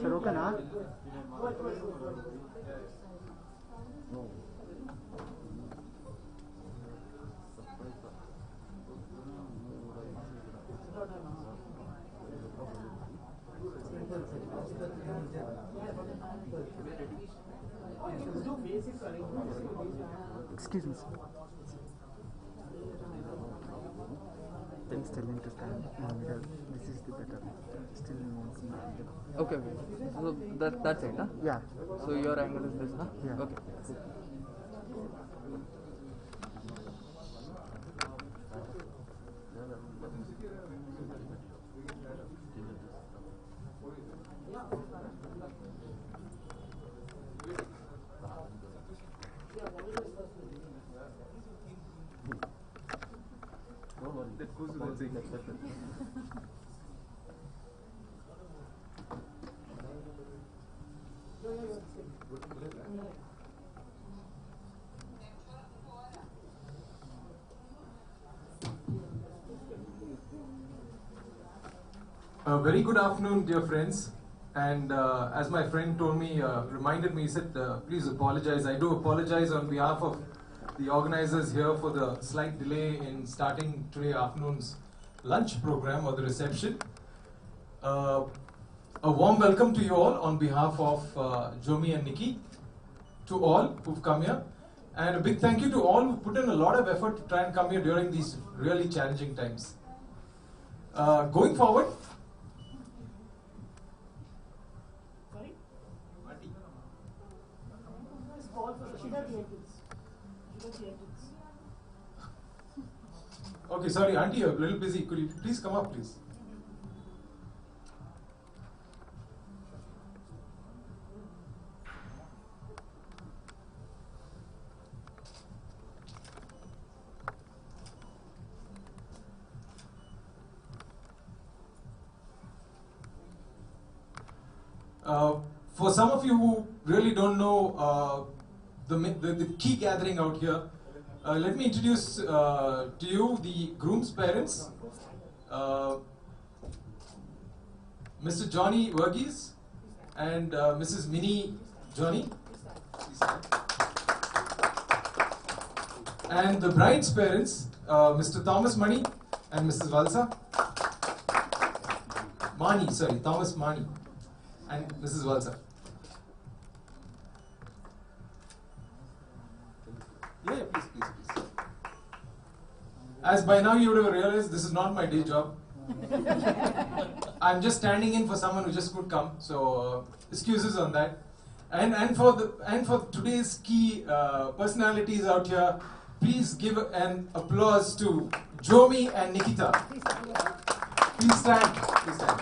Sir, okay na? Excuse me, sir. Then still need to stand in the middle. This is the better. Still want to move. Okay, okay. So that's it, huh? Yeah. So your angle is this, huh? Yeah. Okay. That goes without saying. Very good afternoon, dear friends. And as my friend told me, reminded me, he said, please apologize. I do apologize on behalf of the organizers here for the slight delay in starting today afternoon's lunch program or the reception. A warm welcome to you all on behalf of Jomy and Nikki, to all who've come here. And a big thank you to all who put in a lot of effort to try and come here during these really challenging times. Going forward, okay, sorry, Auntie, you're a little busy. Could you please come up, please? For some of you who really don't know the key gathering out here, let me introduce to you the groom's parents, Mr. Johnny Verghese and Mrs. Minnie Johnny, and the bride's parents, Mr. Thomas Mani and Mrs. Valsa. Mani, sorry, Thomas Mani and Mrs. Valsa. Yeah, please. As by now you would have realized, this is not my day job. I'm just standing in for someone who just could come, so excuses on that. And for today's key personalities out here, please give an applause to Jomy and Nikita. Please stand. Please stand.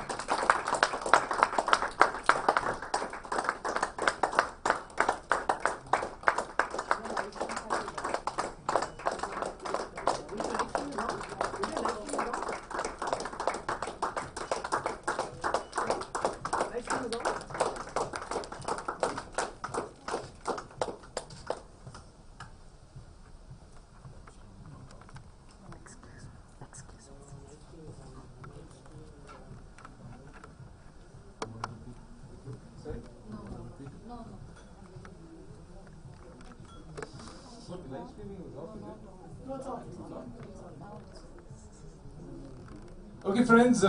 Okay, friends,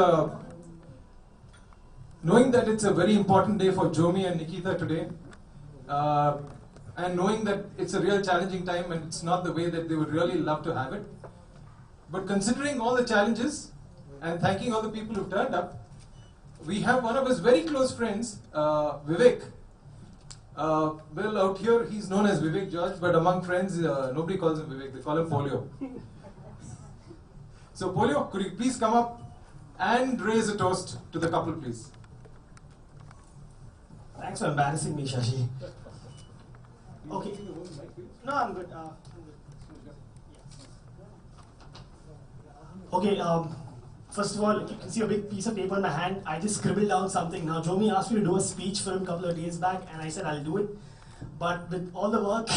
knowing that it's a very important day for Jomy and Nikita today, and knowing that it's a real challenging time and it's not the way that they would really love to have it, but considering all the challenges and thanking all the people who turned up, we have one of his very close friends, Vivek. Well, out here he's known as Vivek George, but among friends, nobody calls him Vivek, they call him Polio. So Polio, could you please come up and raise a toast to the couple, please? Thanks for embarrassing me, Shashi. Okay. No, I'm good. Okay, First of all, you can see a big piece of paper in my hand. I just scribbled down something. Now, Jomy asked me to do a speech for him a couple of days back, and I said I'll do it. But with all the work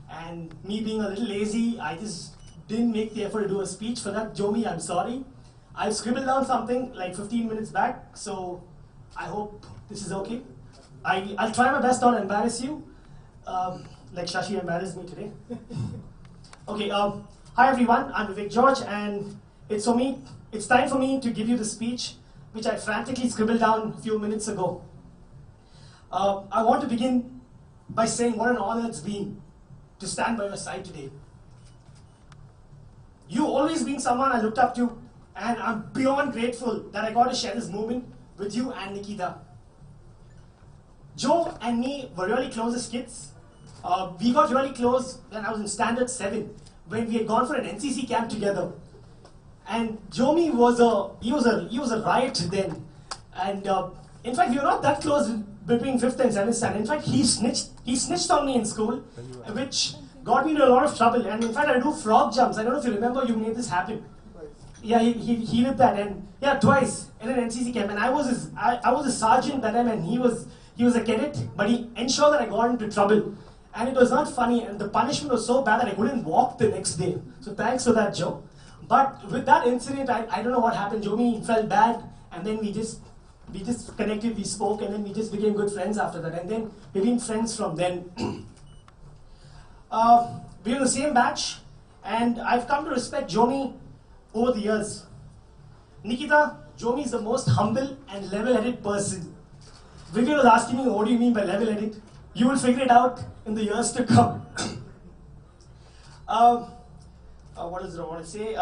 and me being a little lazy, I just didn't make the effort to do a speech. For that, Jomy, I'm sorry. I've scribbled down something like 15 minutes back, so I hope this is okay. I'll try my best not to embarrass you, like Shashi embarrassed me today. Okay, hi everyone, I'm Vivek George, and it's time for me to give you the speech which I frantically scribbled down a few minutes ago. I want to begin by saying what an honor it's been to stand by your side today. You've always been someone I looked up to, and I'm beyond grateful that I got to share this moment with you and Nikita. Joe and me were really close as kids. We got really close when I was in Standard 7, when we had gone for an NCC camp together. And Jomy was a riot then. And in fact, we were not that close between 5th and 7th standard. In fact, he snitched on me in school, which got me into a lot of trouble. And in fact, I do frog jumps. I don't know if you remember, you made this happen. Yeah, he did that, and yeah, twice in an NCC camp. And I was a sergeant that time, and he was a cadet, but he ensured that I got into trouble. And it was not funny, and the punishment was so bad that I couldn't walk the next day. So thanks for that, Joe. But with that incident, I don't know what happened. Jomy felt bad, and then we just connected, we spoke, and then we just became good friends after that. And then we've been friends from then. We're in the same batch, and I've come to respect Jomy over the years. Nikita, Jomy is the most humble and level-headed person. Vivek was asking me, what do you mean by level-headed? You will figure it out in the years to come. What is it I want to say?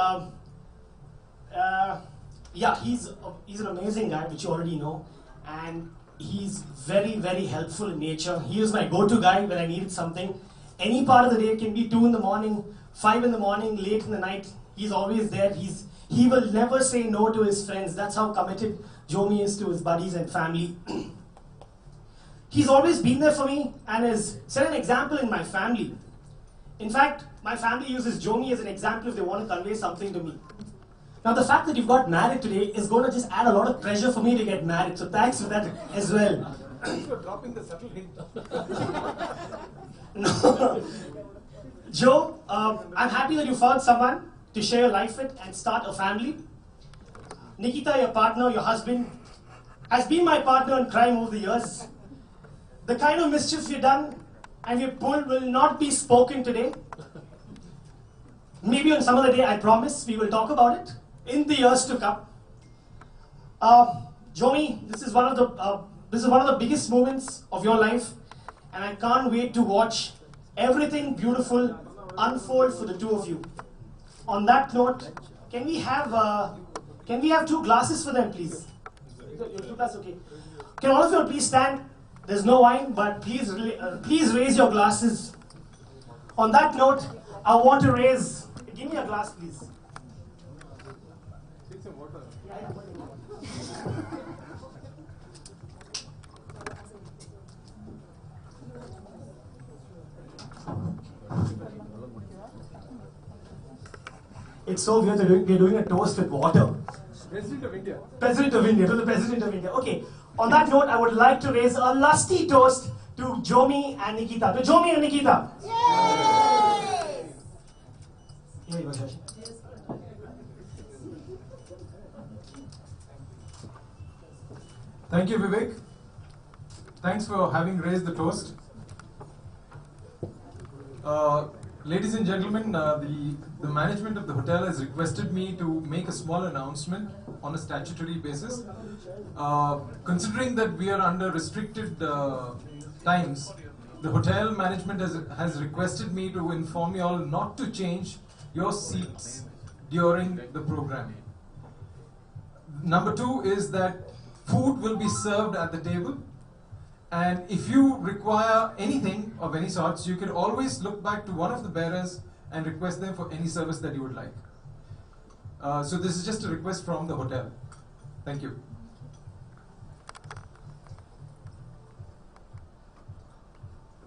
Yeah, he's an amazing guy, which you already know, and he's very, very helpful in nature. He was my go-to guy when I needed something. Any part of the day, can be 2 in the morning, 5 in the morning, late in the night. He's always there. He will never say no to his friends. That's how committed Jomy is to his buddies and family. He's always been there for me and has set an example in my family. In fact, my family uses Jomy as an example if they want to convey something to me. Now, the fact that you've got married today is going to just add a lot of pressure for me to get married. So thanks for that as well. You're dropping the subtle hint. No. Joe, I'm happy that you found someone to share your life with and start a family. Nikita, your partner, your husband, has been my partner in crime over the years. The kind of mischief you've done and you've pulled will not be spoken today. Maybe on some other day, I promise, we will talk about it in the years to come. Jomy, this is one of the biggest moments of your life, and I can't wait to watch everything beautiful unfold for the two of you. On that note, can we have 2 glasses for them, please? Your 2 glasses, okay. Can all of you please stand? There's no wine, but please raise your glasses. On that note, I want to raise. Give me a glass, please. Take some water. It's so weird that we're doing a toast with water. President of India. President of India, to the President of India. Okay, on that note, I would like to raise a lusty toast to Jomy and Nikita. To Jomy and Nikita. Yay! Here you go, Shashi. Thank you, Vivek. Thanks for having raised the toast. Ladies and gentlemen, the management of the hotel has requested me to make a small announcement on a statutory basis. Considering that we are under restricted times, the hotel management has requested me to inform you all not to change your seats during the program. Number 2 is that food will be served at the table. And if you require anything of any sorts, you can always look back to one of the bearers and request them for any service that you would like. So this is just a request from the hotel. Thank you.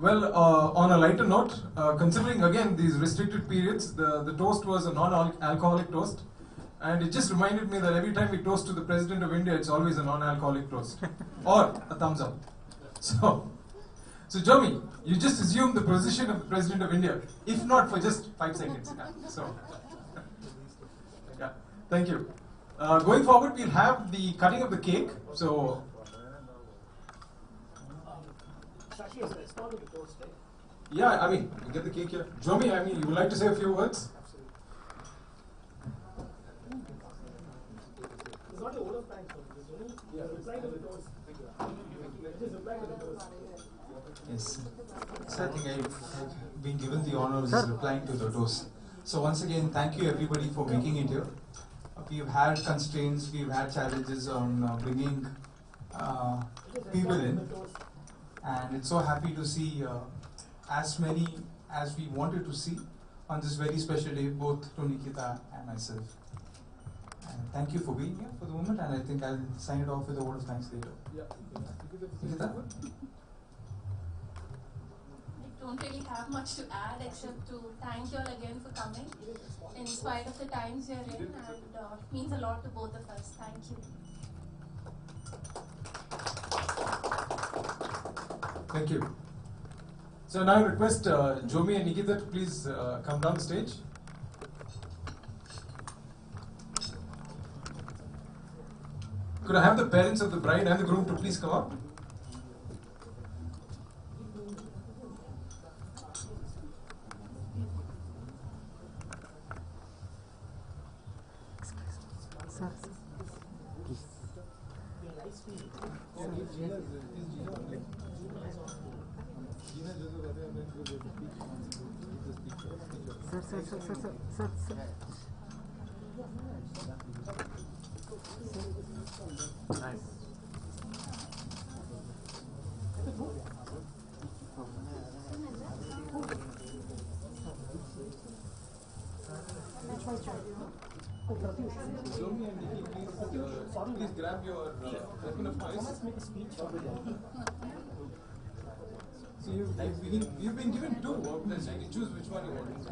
Well, on a lighter note, considering again these restricted periods, the toast was a non-alcoholic toast. And it just reminded me that every time we toast to the President of India, it's always a non-alcoholic toast. Or a thumbs up. So Jomy, you just assume the position of the President of India, if not for just 5 seconds. So, yeah, thank you. Going forward, we'll have the cutting of the cake. So, Shashi has responded to the toast, right? yeah, I mean, you get the cake here. Jomy, I mean, you would like to say a few words? It's not a word of thanks, reply to the toast. Just reply to the toast. Yes. So I think I've been given the honor of just replying to the toast. So once again, thank you everybody for making it here. We've had constraints, we've had challenges on bringing people in. And it's so happy to see as many as we wanted to see on this very special day, both to Nikita and myself. And thank you for being here for the moment, and I think I'll sign it off with a word of thanks later. Nikita? I don't really have much to add except to thank you all again for coming in spite of the times you're in, and it means a lot to both of us. Thank you. Thank you. So now I request Jomy and Nikita to please come down the stage. Could I have the parents of the bride and the groom to please come up? Sir, please. Sir. Nice. Jomy and Nikki, please grab your weapon of choice. So you've been given 2 options. You can choose which one you want.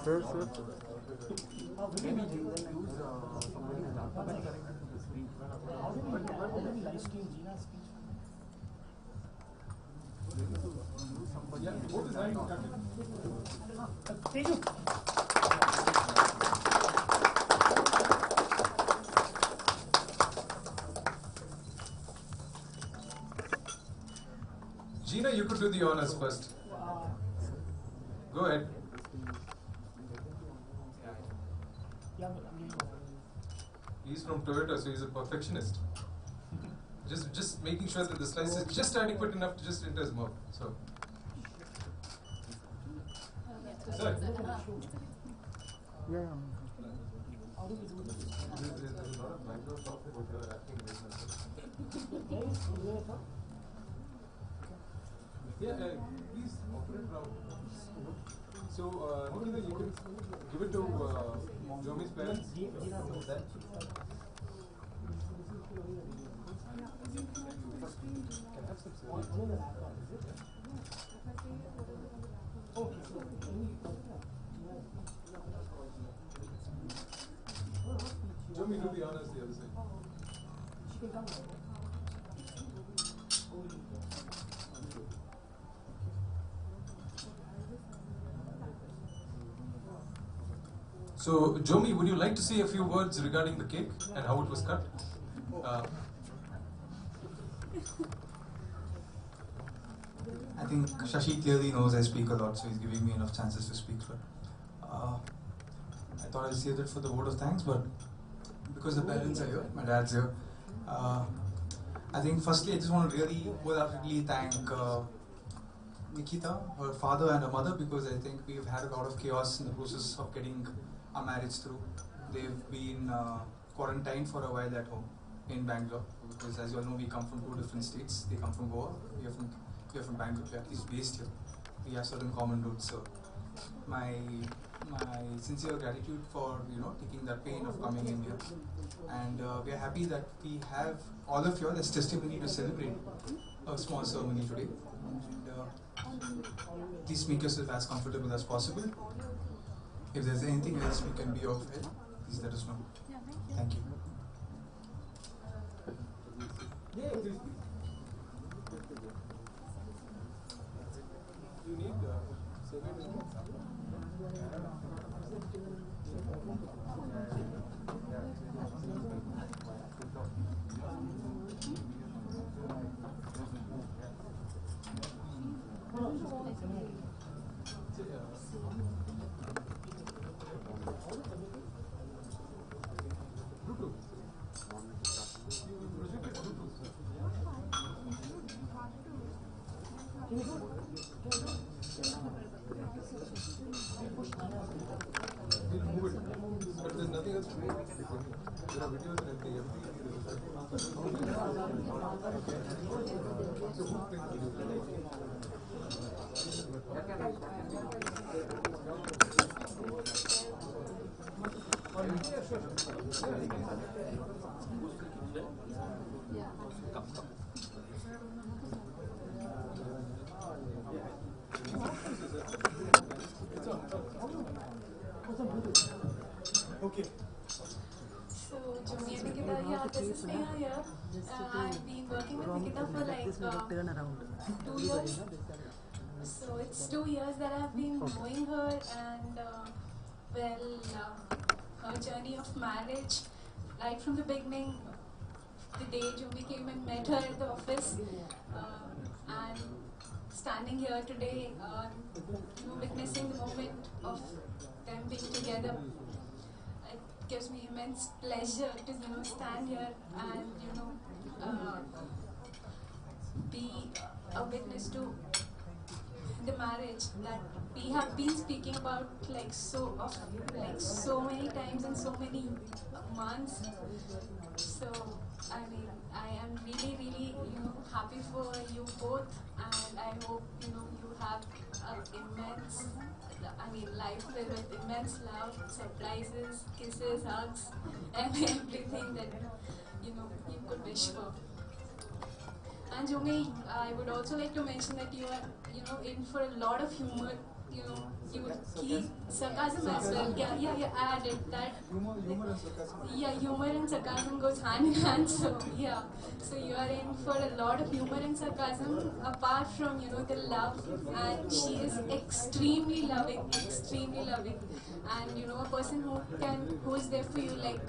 Sir. Maybe you will use somebody's laptop and connect to the screen. How do we live stream Gina's speech? Yeah, both is right. Thank you. Gina, you could do the honors first. Go ahead. He's from Toyota, so he's a perfectionist. Just making sure that the slice is just adequate enough to just enter his mouth. So, sir. Yeah. There's a lot of Microsoft that you're acting Yeah, please offer it round. So, Nikita, you can give it to Jomy's parents. Jomy, do the honors the other side. So, Jomy, would you like to say a few words regarding the cake and how it was cut? I think Shashi clearly knows I speak a lot, so he's giving me enough chances to speak. But I thought I'd say that for the word of thanks, but because the parents are here, my dad's here. I think firstly I just want to really wholeheartedly thank Nikita, her father and her mother, because I think we've had a lot of chaos in the process of getting our marriage through. They've been quarantined for a while at home in Bangalore, because as you all know, we come from 2 different states. They come from Goa, we are from Bangalore, we are at least based here. We have certain common roots. So my sincere gratitude for taking that pain of coming in here. And we are happy that we have all of you all as testimony to celebrate a small ceremony today. And please make yourself as comfortable as possible. If there's anything else we can be of help, please let us know. Thank you. But there's nothing else to do. There are videos and everything. Okay. So, Jomy and Nikita, yeah, this is Neha here. I've been working with Nikita for like 2 years. So, it's 2 years that I've been knowing her, and her journey of marriage, right from the beginning, the day Jomy came and met her at the office, and standing here today, witnessing the moment of them being together. It gives me immense pleasure to stand here and be a witness to the marriage that we have been speaking about so many times and so many months. So I mean, I am really happy for you both, and I hope you have immense, life filled with immense love, surprises, kisses, hugs, and everything that you could wish for. And Jomy, I would also like to mention that you are, in for a lot of humor. You would keep sarcasm as well. Yeah, I added that. Humor and sarcasm. Yeah, humor and sarcasm goes hand in hand. So yeah, so you are in for a lot of humor and sarcasm. Apart from the love, and she is extremely loving, and a person who is there for you like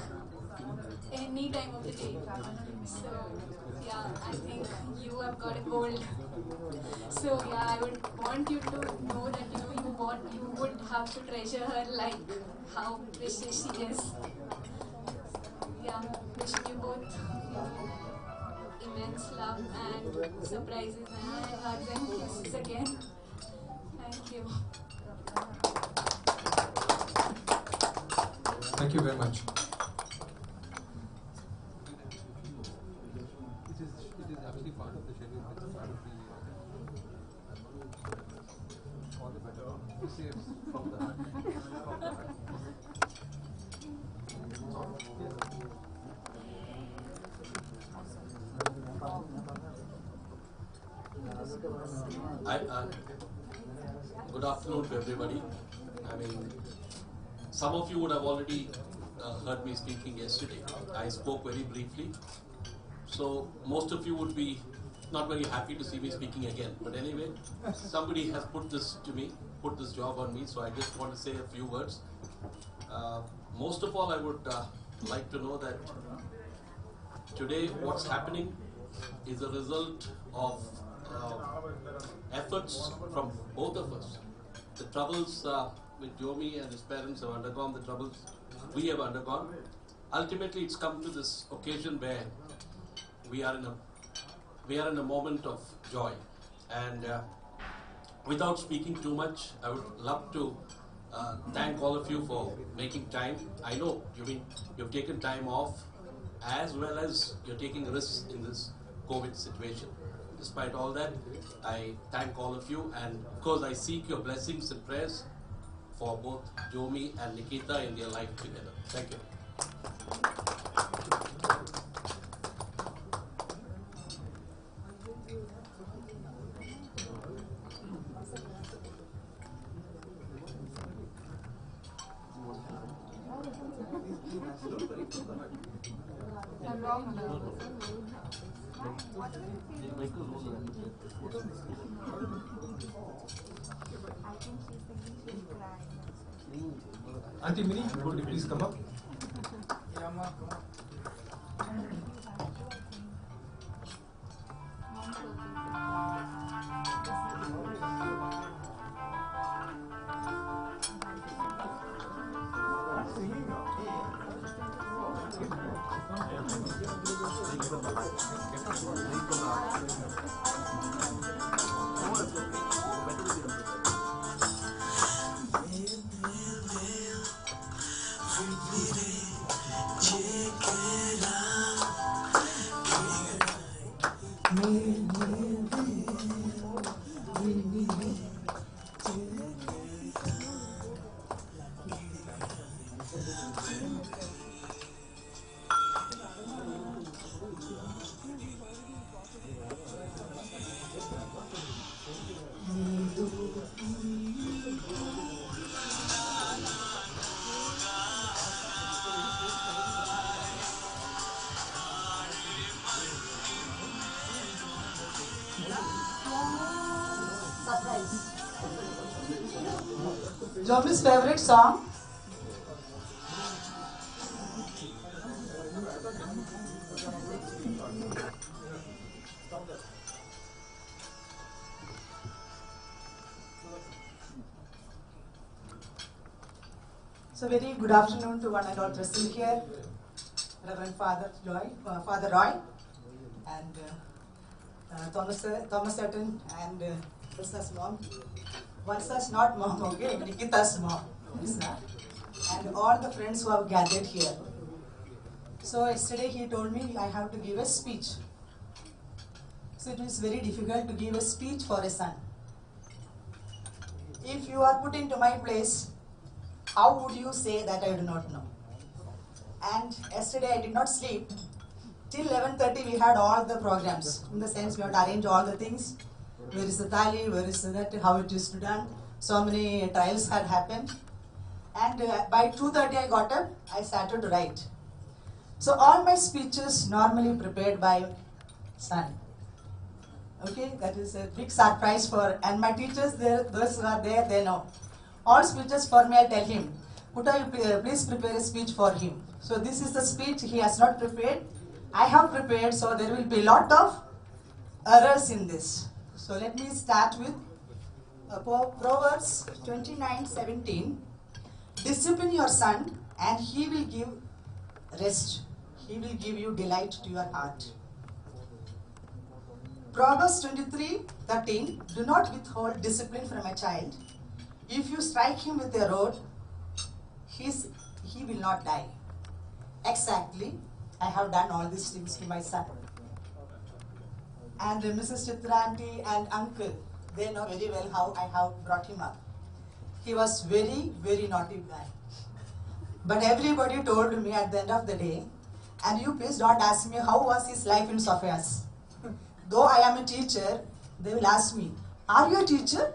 any time of the day. So yeah, I think you have got a gold. So yeah, I would want you to know that you would have to treasure her like how precious she is. Yeah, wishing you both immense love and surprises and hugs and kisses again. Thank you. Thank you very much. It is actually part of the schedule. It's part of the all the better. You say from the heart. Good afternoon to everybody. I mean, some of you would have already heard me speaking yesterday. I spoke very briefly. So most of you would be not very happy to see me speaking again. But anyway, somebody has put this to me, put this job on me, so I just want to say a few words. Most of all, I would like to know that today what's happening is a result of efforts from both of us. The troubles with Jomy and his parents have undergone, the troubles we have undergone. Ultimately, it's come to this occasion where we are in a moment of joy. And without speaking too much, I would love to thank all of you for making time. I know you've taken time off, as well as you're taking risks in this COVID situation. Despite all that, I thank all of you, and of course I seek your blessings and prayers for both Jomy and Nikita in their life together. Thank you. I'm wrong now. Auntie Minnie, would you please come up? Yeah, ma, come on. Surprise. Jomy's favorite song. So very good afternoon to one and all present here, Reverend Father Roy, and Thomas Sutton, and Krishna's mom. One such not mom, okay, Nikita's mom, and all the friends who have gathered here. So yesterday he told me I have to give a speech. So it is very difficult to give a speech for a son. If you are put into my place, how would you say that I do not know? And yesterday I did not sleep. Till 11:30 we had all the programs. In the sense we had to arrange all the things. Where is the thali, where is that, how it is done. So many trials had happened. And by 2:30 I got up, I started to write. So all my speeches normally prepared by son. Okay, that is a big surprise for, and my teachers, those who are there, they know. All speeches for me, I tell him, Putta, you please prepare a speech for him. So this is the speech he has not prepared. I have prepared, so there will be a lot of errors in this. So let me start with Proverbs 29:17. Discipline your son, and he will give rest. He will give you delight to your heart. Proverbs 23:13. Do not withhold discipline from a child. If you strike him with a rod, he will not die. Exactly. I have done all these things to my son. And Mrs. Chitra auntie and uncle, they know very well how I have brought him up. He was very, very naughty guy. But everybody told me at the end of the day, and you please don't ask me how was his life in Sophia's. Though I am a teacher, they will ask me, are you a teacher?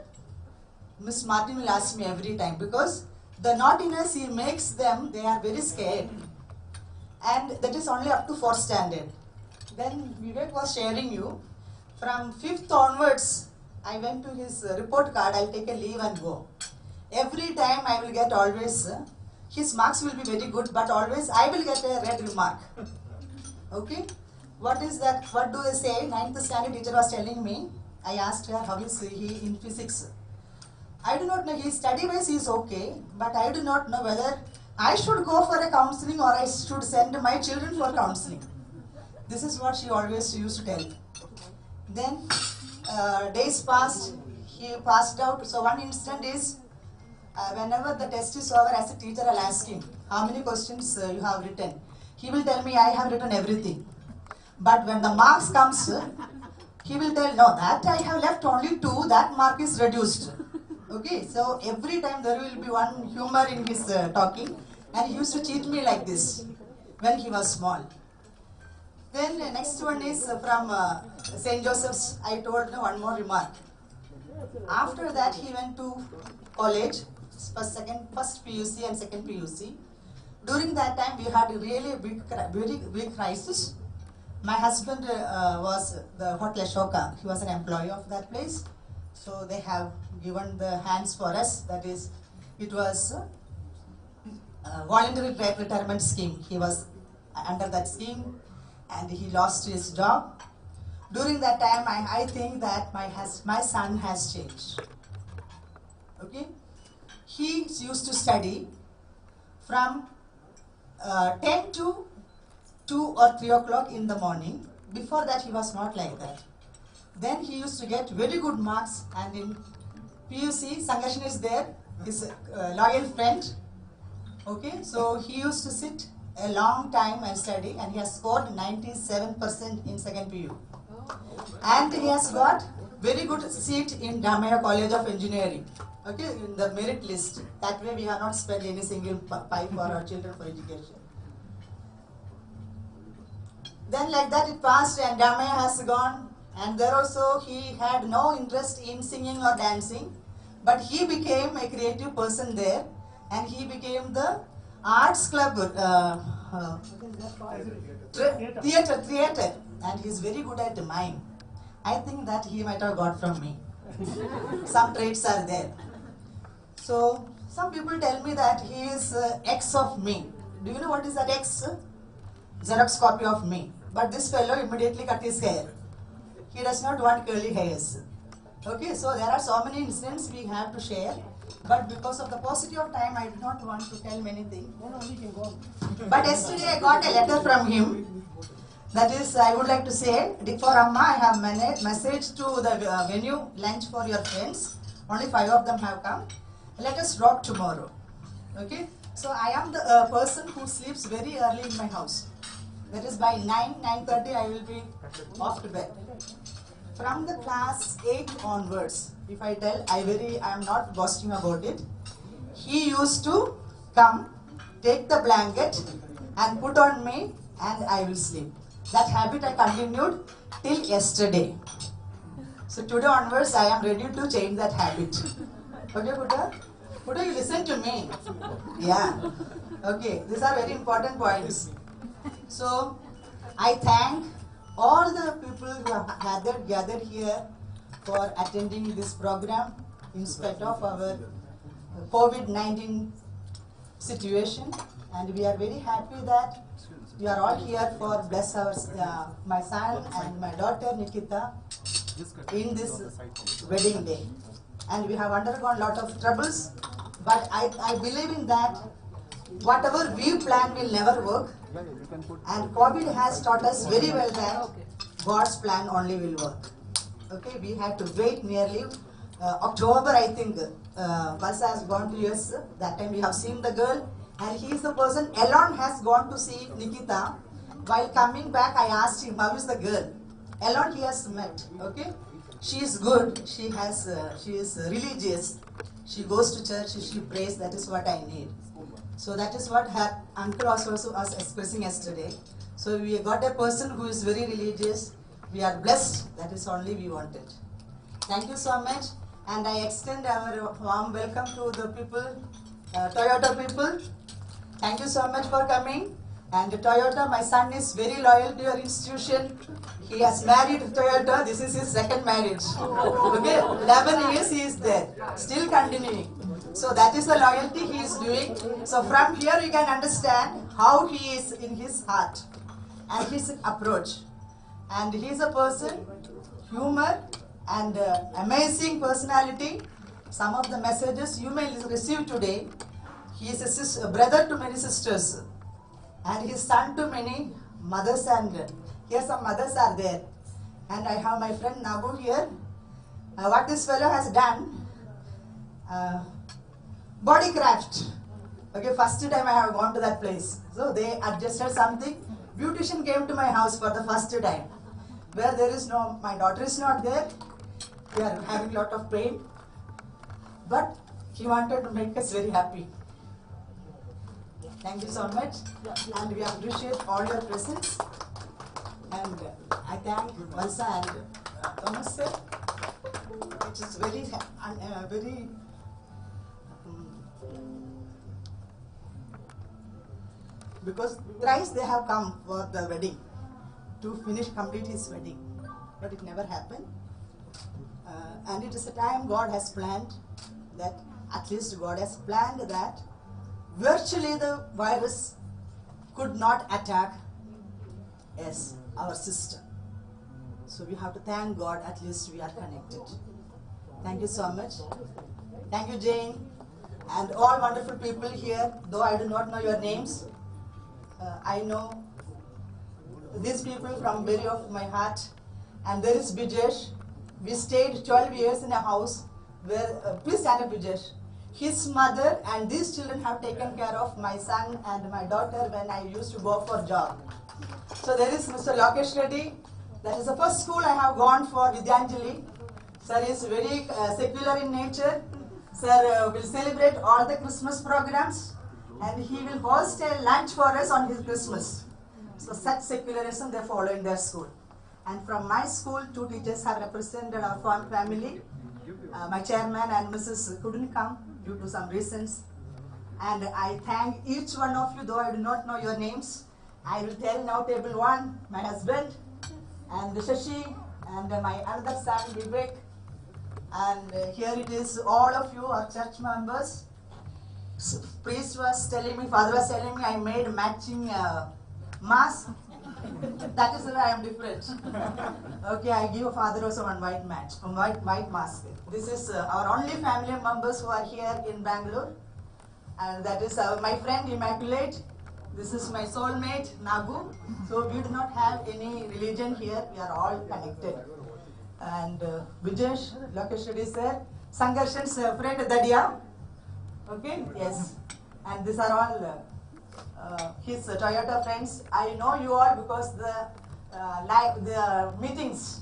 Miss Martin will ask me every time, because the naughtiness he makes them, they are very scared. And that is only up to 4th standard. Then Vivek was sharing you, from 5th onwards, I went to his report card, I'll take a leave and go. Every time I will get always, his marks will be very good, but always I will get a red remark. Okay? What is that? What do they say? 9th standard teacher was telling me, I asked her how is he in physics. I do not know, his study-wise is okay, but I do not know whether I should go for a counseling or I should send my children for counseling. This is what she always used to tell. Then days passed, he passed out. So one instant is, whenever the test is over, as a teacher I'll ask him, how many questions you have written? He will tell me, I have written everything. But when the marks comes, he will tell, no, that I have left only 2, that mark is reduced. Okay, so every time there will be one humor in his talking, and he used to cheat me like this when he was small. Then next one is from St. Joseph's. I told one more remark. After that he went to college, first PUC and second PUC. During that time, we had a really very big crisis. My husband was the Hotel Ashoka. He was an employee of that place. So they have given the hands for us. That is, it was a voluntary retirement scheme. He was under that scheme and he lost his job. During that time, I think that my son has changed. Okay? He used to study from 10 to 2 or 3 o'clock in the morning. Before that, he was not like that. Then he used to get very good marks, and in PUC, Sangashan is there, his loyal friend. Okay, so he used to sit a long time and study, and he has scored 97% in second PU. And he has got very good seat in Damaya College of Engineering. Okay, in the merit list. That way we have not spent any single pipe for our children for education. Then like that it passed and Damaya has gone, and there also he had no interest in singing or dancing, but he became a creative person there, and he became the arts club theater, and he is very good at mime. I think that he might have got from me. Some traits are there. So some people tell me that he is X of me. Do you know what is that X? Xerox copy of me. But this fellow immediately cut his hair. He does not want curly hairs. Okay, so there are so many incidents we have to share. But because of the paucity of time, I do not want to tell many things. But yesterday I got a letter from him. That is, I would like to say, for Amma, I have message to the venue lunch for your friends. Only 5 of them have come. Let us rock tomorrow. Okay? So I am the person who sleeps very early in my house. That is by 9:30 I will be off to bed. From the class 8 onwards, if I tell, I am not boasting about it. He used to come, take the blanket and put on me, and I will sleep. That habit I continued till yesterday. So today onwards, I am ready to change that habit. Okay, Buddha? Buddha, you listen to me. Yeah. Okay, these are very important points. So, I thank all the people who have gathered here for attending this program in spite of our COVID-19 situation. And we are very happy that you are all here for bless our, my son and my daughter Nikita in this wedding day. And we have undergone a lot of troubles, but I believe in that whatever we plan will never work. And COVID has taught us very well that God's plan only will work. Okay, we had to wait nearly October, I think. Valsa has gone to US. That time we have seen the girl, and he is the person alone has gone to see Nikita. While coming back, I asked him, how is the girl? Alone he has met. Okay, she is good. She is religious. She goes to church. She prays. That is what I need. So that is what her uncle also was expressing yesterday. So we got a person who is very religious. We are blessed. That is only we wanted. Thank you so much. And I extend our warm welcome to the people, Toyota people. Thank you so much for coming. And Toyota, my son is very loyal to your institution. He has married Toyota. This is his second marriage. Okay, 11 years he is there, still continuing. So that is the loyalty he is doing. So from here you can understand how he is in his heart and his approach. And he is a person, humor and amazing personality. Some of the messages you may receive today. He is a brother to many sisters, and his son to many mothers, and here some mothers are there. And I have my friend Nabu here. What this fellow has done, body craft. Okay, first time I have gone to that place. So they adjusted something. Beautician came to my house for the first time. Where there is no, my daughter is not there. We are having a lot of pain. But he wanted to make us very happy. Thank you so much. And we appreciate all your presence. And I thank Valsa and Thomas sir, which is very, very because thrice they have come for the wedding to complete his wedding, but it never happened. And it is a time God has planned that, at least God has planned that virtually the virus could not attack us, our sister. So we have to thank God, at least we are connected. Thank you so much. Thank you, Jane, and all wonderful people here, though I do not know your names. I know these people from very of my heart. And there is Bijesh. We stayed 12 years in a house where, please stand up, Bijesh. His mother and these children have taken care of my son and my daughter when I used to go for job. So there is Mr. Lokesh Reddy. That is the first school I have gone for Vidyanjali. Sir is very secular in nature. Sir will celebrate all the Christmas programs and he will host a lunch for us on his Christmas. So such secularism they follow in their school. And from my school, 2 teachers have represented our family. My chairman and Mrs. couldn't come due to some reasons. And I thank each one of you, though I do not know your names. I will tell now table 1, my husband, and Shashi, and my another son, Vivek. And here it is, all of you are church members. Priest was telling me, father was telling me, I made matching mask. That is why I am different. Okay, I give father also one white mask. This is our only family members who are here in Bangalore. And that is my friend Immaculate. This is my soulmate Nagu. So we do not have any religion here. We are all connected. And Vijesh, Lokesh Reddy sir, Sangarshan's friend Dadia. Okay, yes. And these are all his Toyota friends. I know you all because the meetings.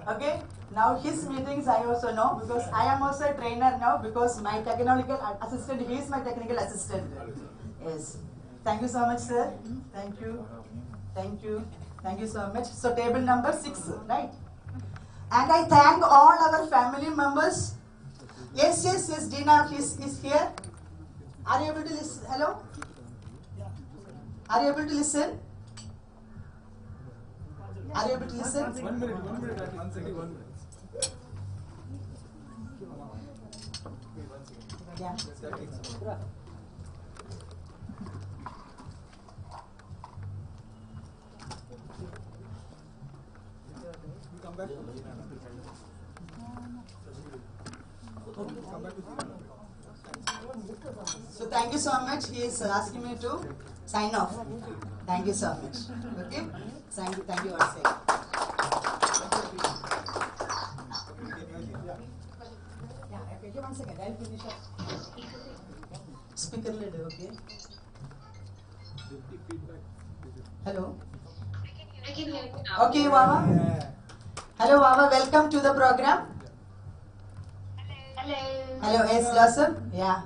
Okay. Now his meetings I also know because I am also a trainer now because my technical assistant, he is my technical assistant. Yes. Thank you so much, sir. Thank you. Thank you. Thank you so much. So table number 6, right? And I thank all our family members. Yes, Dina is here. Are you able to listen? Hello? Are you able to listen? Are you able to listen? 1 minute, 1 second, 1 minute. Yeah. Come back. So thank you so much. He is asking me to sign off. Thank you so much. Okay? Thank you once again. Yeah, okay, give 1 second. I'll finish up. Speaker lid, okay? Hello? I can hear you now. Okay, Wawa. Hello, Wawa. Welcome to the program. Hello. Hello, yes, Joseph. Yeah.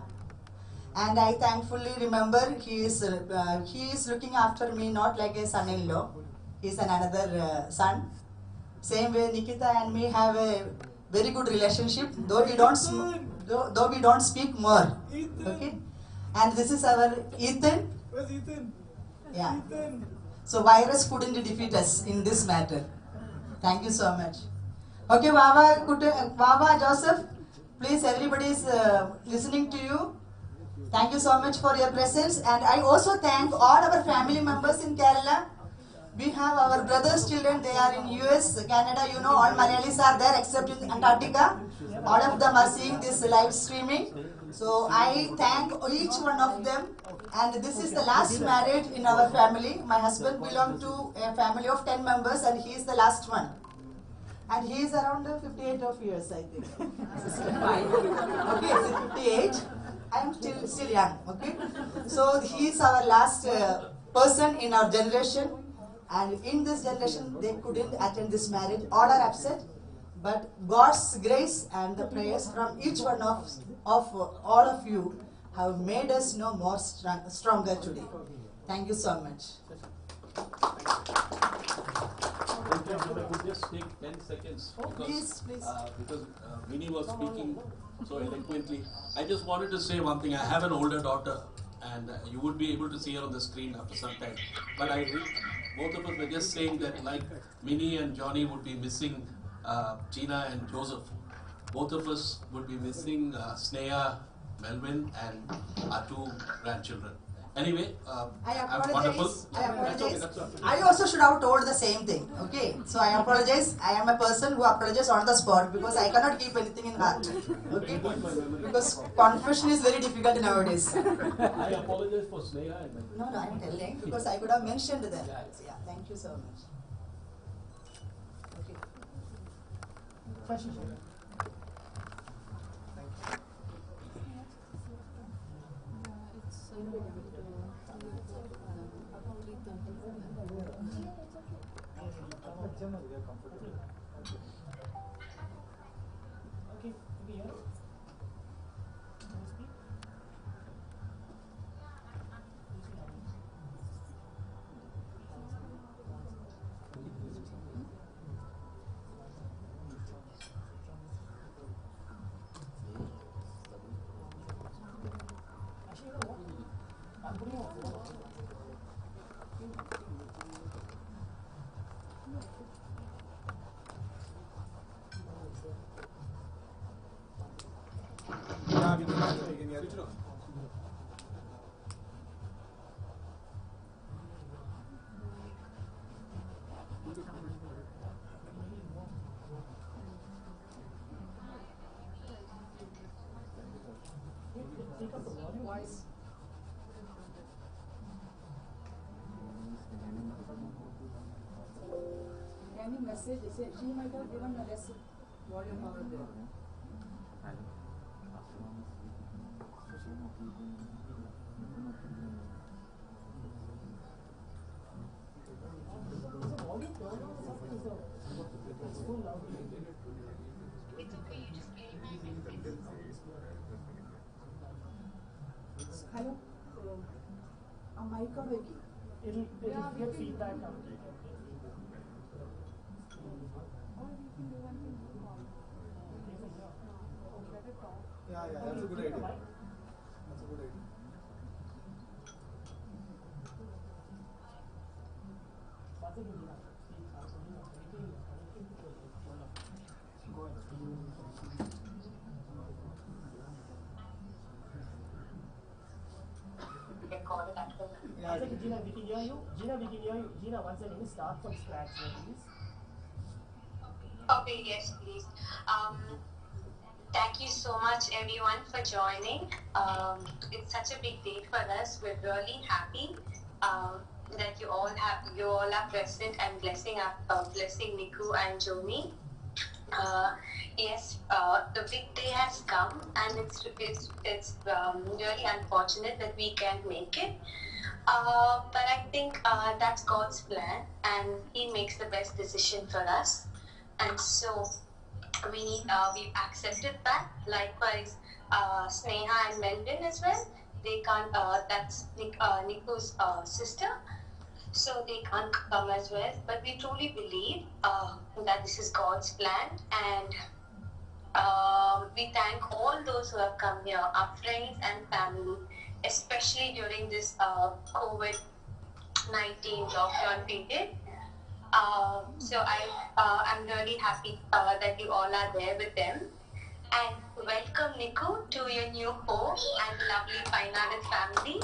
And I thankfully remember he is looking after me not like a son-in-law. He is another son. Same way Nikita and me have a very good relationship, though we don't speak more. Okay. And this is our Ethan. Where's Ethan? Yeah. Ethan. So virus couldn't defeat us in this matter. Thank you so much. Okay, Wawa Joseph, please everybody is listening to you. Thank you so much for your presence, and I also thank all our family members in Kerala. We have our brothers' children, they are in US, Canada, you know, all Malayalis are there except in Antarctica. All of them are seeing this live streaming. So I thank each one of them, and this is the last marriage in our family. My husband belonged to a family of 10 members and he is the last one. And he is around 58 of years, I think. Okay, so 58. I am still young, okay? So he is our last person in our generation, and in this generation they couldn't attend this marriage. All are upset, but God's grace and the prayers from each one of all of you have made us more stronger today. Thank you so much. I could just take 10 seconds because, Please. because Vinny was speaking so eloquently. I just wanted to say one thing. I have an older daughter, and you would be able to see her on the screen after some time. But both of us were just saying that like Minnie and Johnny would be missing Gina and Joseph. Both of us would be missing Sneha, Melvin, and our two grandchildren. Anyway, I'm wonderful. I apologize. That's okay. I also should have told the same thing. Okay, so I apologize. I am a person who apologizes on the spot because I cannot keep anything in heart. Okay, because confession is very difficult nowadays. I apologize for Sneha and Melvin. No, I am telling because I could have mentioned them. Yeah, thank you so much. Okay. Any message? She might have given a lesson. Volume over there. Hello? A mic or It'll get feedback. Yeah, that's a good idea. That's a good idea. Yeah, Gina, we can hear you. Gina, we can hear you. Gina, once again, start from scratch, please. Okay, yes, please. Thank you so much, everyone, for joining. It's such a big day for us. We're really happy that you all are present and blessing Niku and Jomy. Yes, the big day has come, and it's really unfortunate that we can't make it. But I think that's God's plan, and He makes the best decision for us. And so we've accepted that. Likewise, Sneha and Melvin as well. They can't. That's Niku's sister, so they can't come as well. But we truly believe that this is God's plan, and we thank all those who have come here, our friends and family, especially during this COVID-19 lockdown period. So I'm really happy that you all are there with them. And welcome, Niku, to your new home and lovely Fine-Hearted family.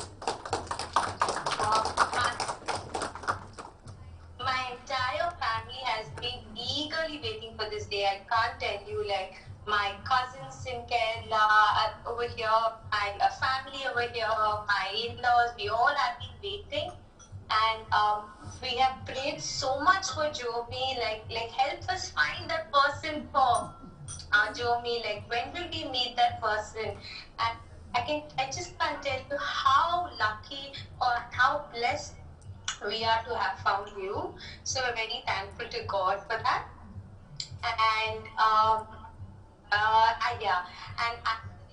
My entire family has been eagerly waiting for this day. I can't tell you, like, my cousins in Kerala over here, my family over here, my in-laws, we all have been waiting. And we have prayed so much for Jomy, like help us find that person for Jomy. Like, when will we meet that person? And I just can't tell you how lucky or how blessed we are to have found you. So we're very thankful to God for that. And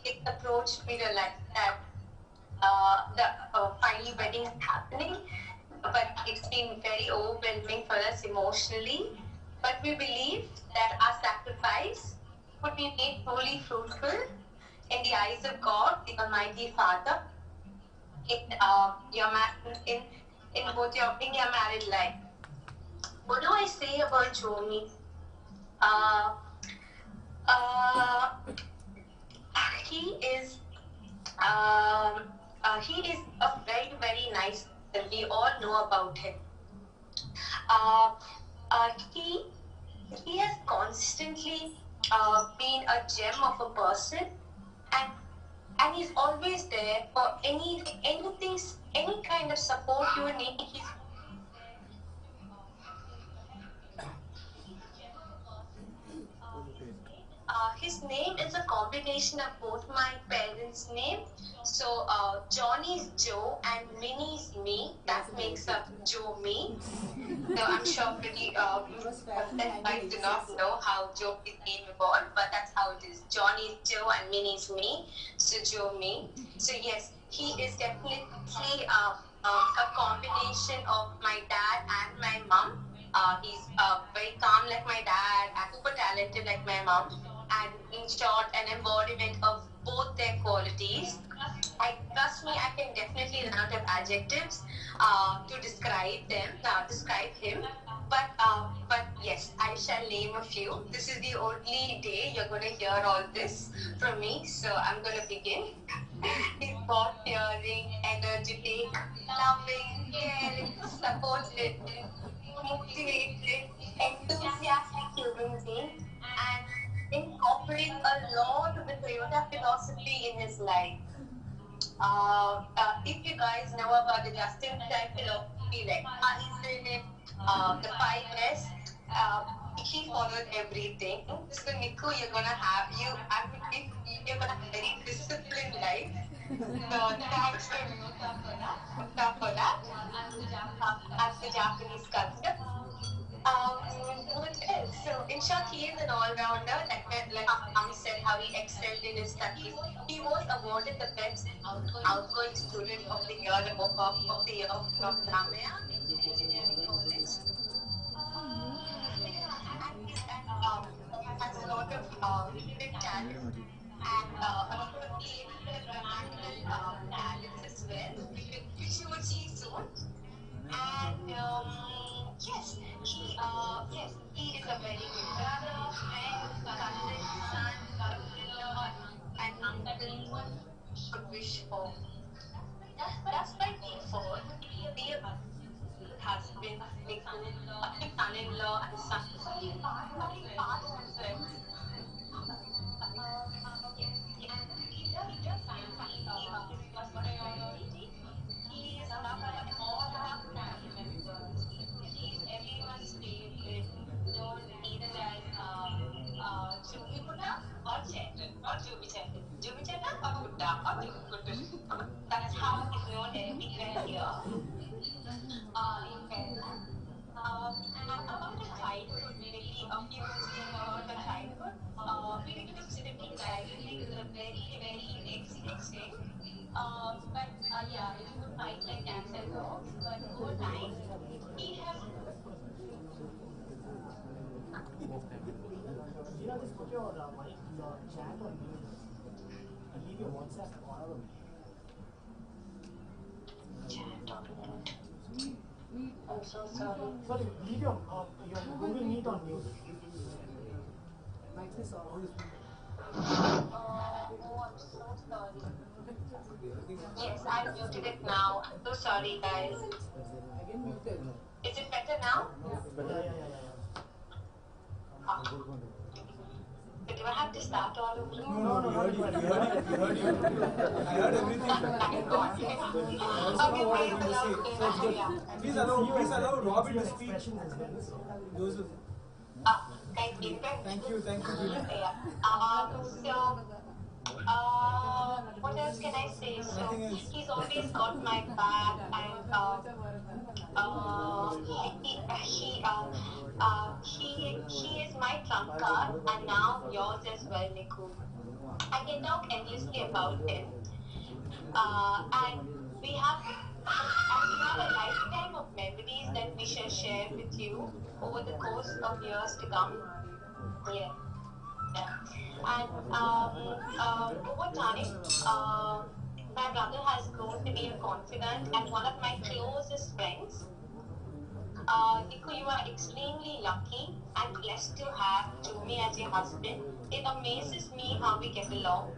it approached me to like that the final wedding is happening, but it's been very overwhelming for us emotionally. But we believe that our sacrifice would be made truly fruitful in the eyes of God, the Almighty Father. in your married life. What do I say about Jomy? Uh, uh, he is he is a very very nice person. We all know about him. Uh, uh, he he has constantly been a gem of a person, and he's always there for anything, any kind of support you need. His name is a combination of both my parents' name. So Johnny's Joe and Minnie's me. That makes up Jomy. So I'm sure pretty I do not know how Joey's name evolved, but that's how it is. Johnny's Joe and Minnie's me. So Jomy. So yes, he is definitely a combination of my dad and my mom. He's very calm like my dad and super talented like my mom. And in short, an embodiment of both their qualities. Trust me, I can definitely run out of adjectives to describe him. But yes, I shall name a few. This is the only day you're going to hear all this from me, so I'm going to begin. He's God-fearing, energetic, loving, caring, supportive, motivated, enthusiastic human being, and incorporates a lot of the Toyota philosophy in his life. If you guys know about the Justin type philosophy, like the 5S, he followed everything. So Niku, you're gonna have a very disciplined life. So thanks to for that. As the Japanese culture. What else? So in short, he is an all-rounder. Like Ami said, how he excelled in his studies. He was awarded the best outgoing student of the year from Lamaya Engineering College. Has a lot of hidden talent and a lot of grammatical talents as well, which you will see soon. And yes, he is a very good brother, friend, cousin, son, brother-in-law, and uncle. Could wish for. That's by default. Be a husband, son-in-law, and son. He is loved by all our family members. He is everyone's favorite, known either as Jomi Kutta or Chetan or Jomi Chetan. Jomi Chetan or Kutta or Jomi Kutta. That's how he's known everywhere here. In Kerala. About the childhood, maybe a few words about the childhood. We took sitting childhood is a very, very next thing. But yeah, it would fight like cats and dogs. But over time, he has. Just put your chat on mute and leave your WhatsApp on. Chat on mute. I'm so sorry. Sorry, leave your Google Meet on mute. Oh, I'm so sorry. Yes, I muted it now. I'm so sorry, guys. Is it better now? Yeah. Do I have to start all over? No, we heard you. I heard everything. Please allow Robin to speak. Joseph. Thank you. Thank you, Julia. So, what else can I say? So, he's always got my back, and he is my trump card, and now yours as well, Niku. I can talk endlessly about him, and we have a lifetime of memories that we shall share with you over the course of years to come. Yeah. And over time, my brother has grown to be a confidant and one of my closest friends. Niku, you are extremely lucky and blessed to have Jomy as your husband. It amazes me how we get along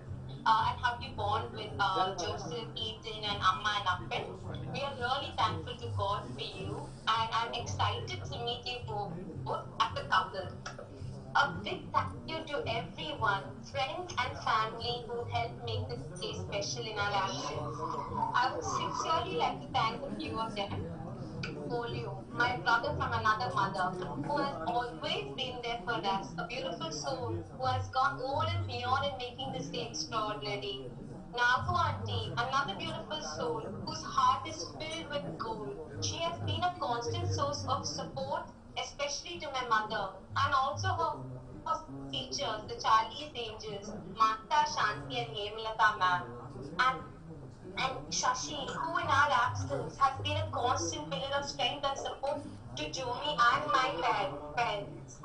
and how you bond with Joseph, Ethan, and Amma and Appan. We are really thankful to God for you, and I'm excited to meet you both as a couple. A big thank you to everyone, friends and family who helped make this day special in our absence. I would sincerely like to thank a few of them. Polio, my brother from another mother, who has always been there for us, a beautiful soul who has gone all and beyond in making this day extraordinary. Nagu Auntie, another beautiful soul whose heart is filled with gold. She has been a constant source of support, especially to my mother, and also her teachers, the Charlie's Angels, Mata, Shanti, and Hemalata ma'am. And Shashi, who in our absence has been a constant pillar of strength and support to Jomy and my parents.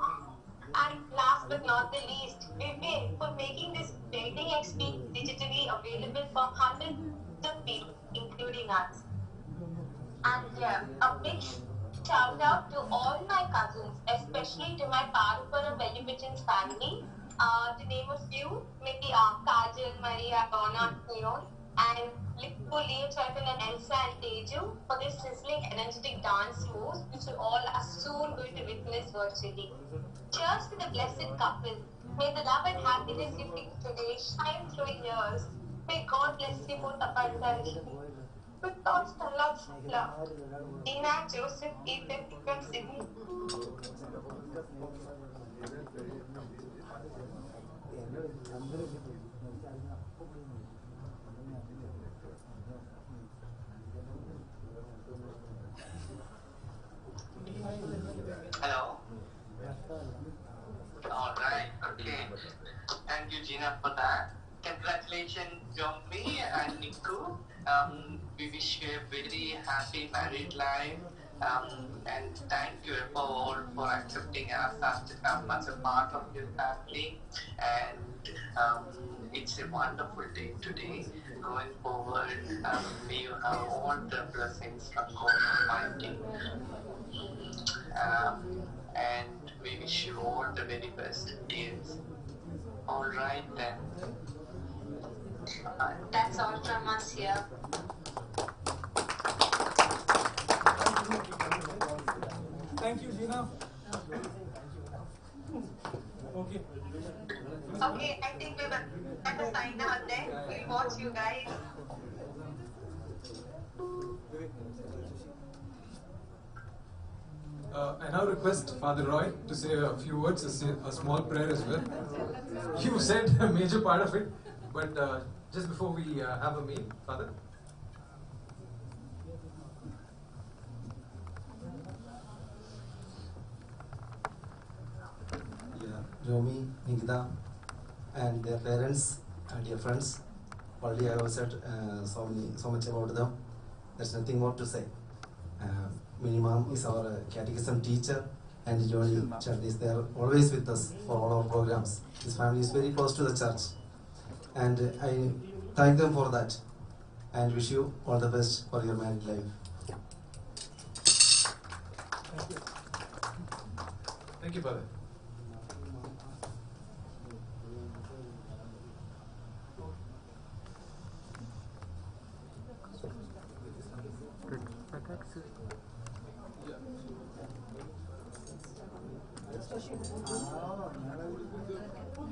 And last but not the least, Vivek for making this dating experience digitally available for hundreds of people, including us. And yeah, a big shout out to all my cousins, especially to my Paruparam Vellipichins family. To name a few, maybe Kajal, Maria, Donna, Leon, and Lippo, Leo, Turtle, and Elsa and Teju for their sizzling energetic dance moves, which you all are soon going to witness virtually. Cheers to the blessed couple. May the love and happiness you feel today shine through years. May God bless you both abundantly. With thoughts and lots of love. Dina, Joseph, Ethan, from Sydney. Hello. All right. Okay. Thank you, Gina, for that. Congratulations, Jomy and Niku. We wish you a very happy married life. And thank you all for accepting us as a part of your family. And it's a wonderful day today. Going forward, may you have all the blessings from God Almighty. And we wish you all the very best, dears. All right then. That's all from us here. Thank you, Gina. Okay. Okay, I think we will let us sign out then. We'll watch you guys. I now request Father Roy to say a few words, a small prayer as well. You said a major part of it, but just before we have a meal, Father. Jomy, Nikita, and their parents, dear friends. Already I have said so much about them. There's nothing more to say. Minimum is our catechism teacher, and Jomy Church is there always with us for all our programs. His family is very close to the church, and I thank them for that, and wish you all the best for your married life. Thank you. Thank you, Father.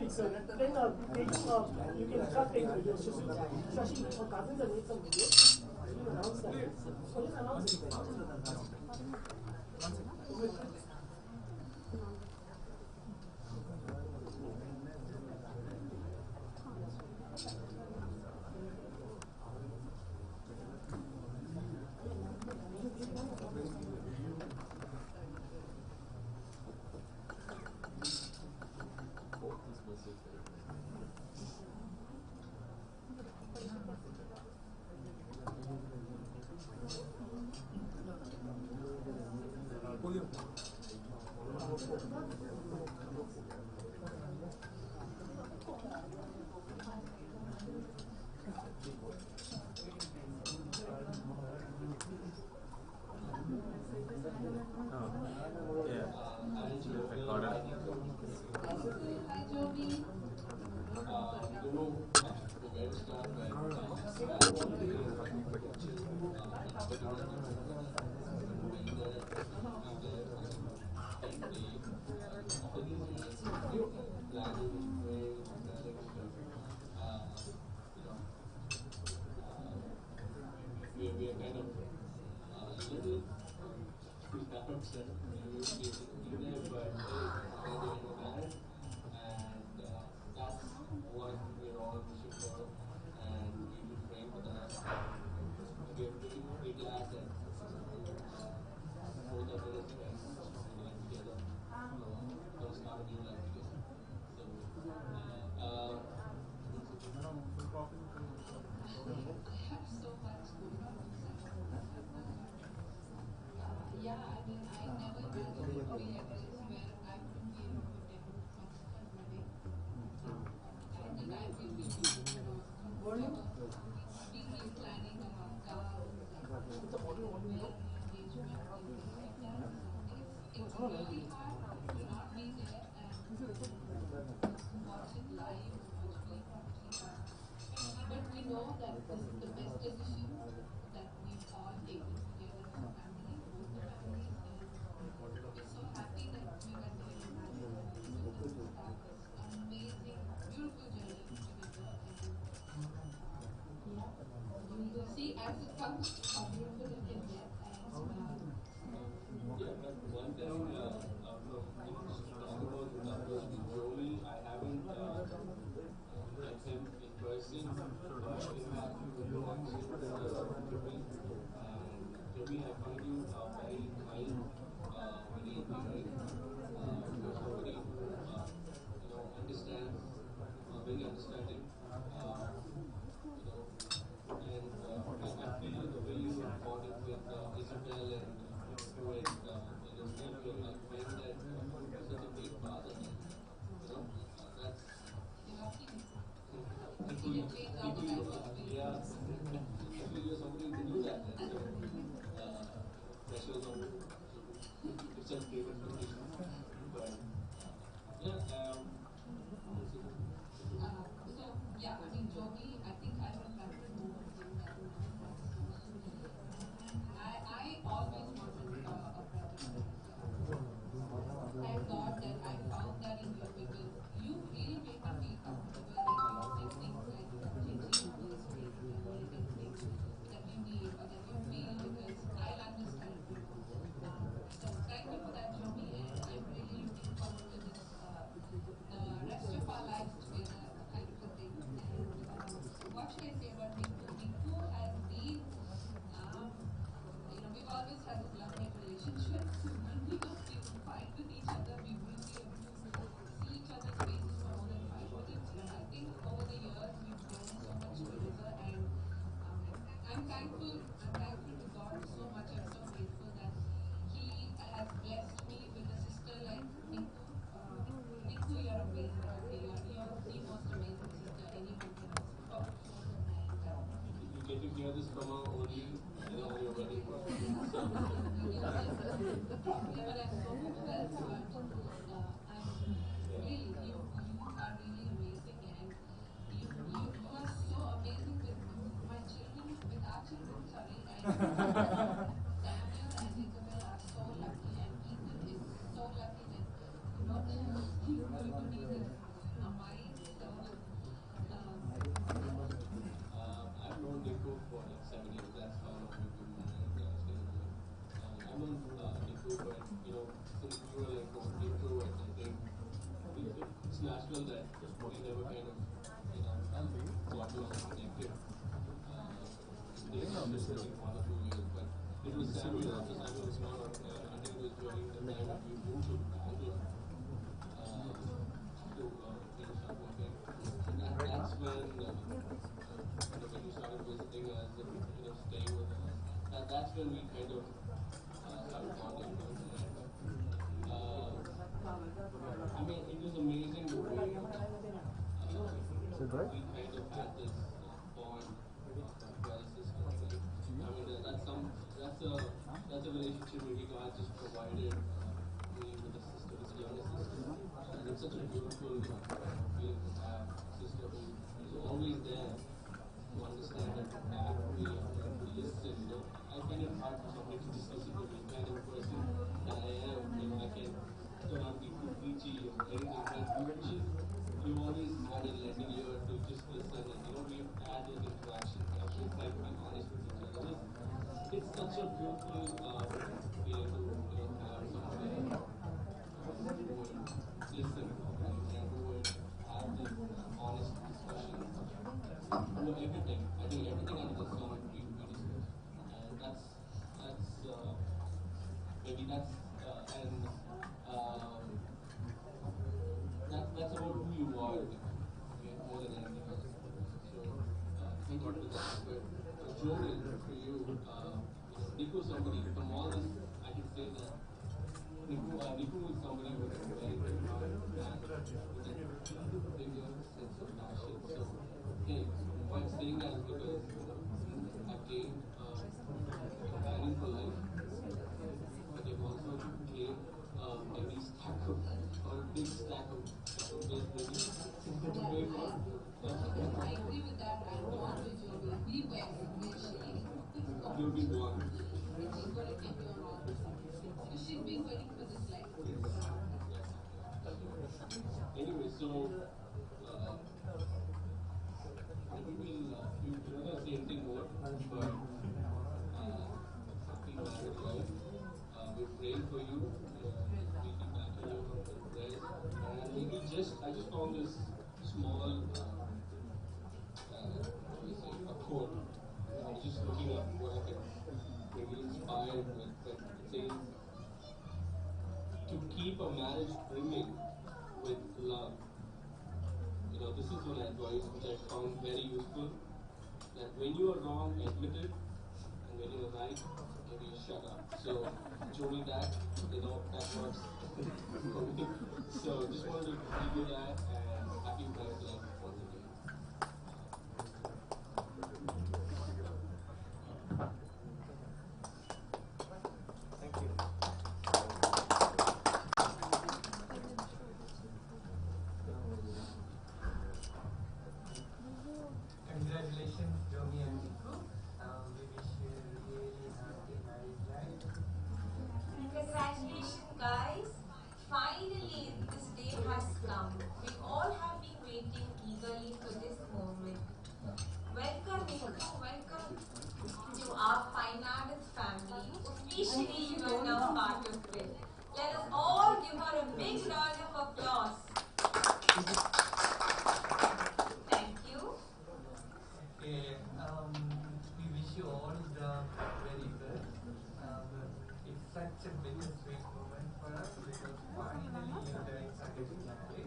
So then you can start taking videos. Shashi, our cousins have made some videos. You can announce that. So just announce it. upset. We will be there, but hey, we're doing the best. And that's what we're all wishing for. And we've been praying for that. And we're pretty glad that both of us can live together. Gonna start a new life together. So, Yeah, I mean, I never imagined it would be like this, where I wouldn't be able to attend my wedding. I think I will be, we've been planning about engagement, things like that. It's really hard to not be there and watch it live virtually, but we know that this is the best decision that we've all taken together as a family, both the families, and we're so happy that we went ahead and start this amazing, beautiful journey together. And we will see as it comes how beautiful it can get. yeah, but one thing, just to talk about Jomy, I haven't met him in person. In fact, Jomy, I find you very kind, very endearing. You're somebody who, understands, very understanding. And I feel the way you bonded with Isabel and with Elizabeth, you're like when that you're such a big father. That's yeah. I feel you're somebody who can do that. And so pressures on it's a great expectation. But yeah, So yeah, I mean, Jomy, I think I went back to home with him that I always wanted a brother. Thank God that I found that in you, because you really make me feel comfortable when you say things like changing this way, anything that you need or that you feel, because I understand. So thank you for that, Jomy, and I'm really looking forward to this, the rest of our lives together, kind of a thing. And what should I say about Niku? Niku has been, we've always had this love-hate relationship. When we don't even fight with each other, we will be able to see each other's faces for more than 5 minutes. But I think over the years, we've grown so much closer, and I'm thankful to God so much. I'm so grateful that He has blessed me with a sister like Niku. Niku, you're amazing. You're the most amazing sister anyone can talk to. you get to hear this from her only on your wedding. I've known Nico for like 7 years. That's how long we've been married. I've known Nico, but since we were like most introverts, I think it's natural that we never kind of got along connected. They just like 1 or 2 years, but it was Samuel after Samuel was born. I think it was during the time that we moved to Bangalore to finish up working. And that's when when you started visiting us and staying with us, that's when we kind of started bonding. I mean, it was amazing the way we kind of had this bond of brother sister. I mean, that's a relationship where God just provided me with a sister, with a younger sister, and it's such a beautiful feeling to have a sister who is always there to understand and to back me and to listen. I find it hard for somebody to just listen to me, kind of person that I am. I can turn out be too preachy or anything, but you've always had a lending ear to just listen, and we've had those interactions. I've been trying to be honest with each other. It's such a beautiful feeling to have maybe that's and that's about who you are, okay, more than anything else. So thank you for that. But Jomy, for you, Niku is somebody from all this I can say that Niku is somebody with a very good heart and with a bigger sense of passion. So hey, why I'm saying that is because I've gained a companion for life, but they've also gained every stack of or a big stack of bed ready to pay for. I agree with that. I'm born with Joby. We were sharing. You'll be born. And she's going to take you on all. So she's been waiting for this life. Anyway, so maybe we're not gonna say anything more, but happy married life. We're praying for you. We'll be backing you up with prayers. And maybe I just found this small, a quote. I was just looking up what I could maybe inspired with, but it says, to keep a marriage brimming with love. This is one advice which I found very useful. That when you are wrong, admit it, and when you are right, maybe you shut up. So, Jomy, that works for me. So, just wanted to give you that, and happy married life once again. Thank you. Congratulations, Jomy and Niku. We wish you a really happy married life. Congratulations, guys. Finally, this day has come. We all have been waiting eagerly for this moment. Welcome, Niku. Welcome to our Finance family. Officially, you are now part of it. Let us all give her a big round of applause. Thank you. Okay, we wish you all the very best. It's such a bittersweet moment for us because finally you're doing something family.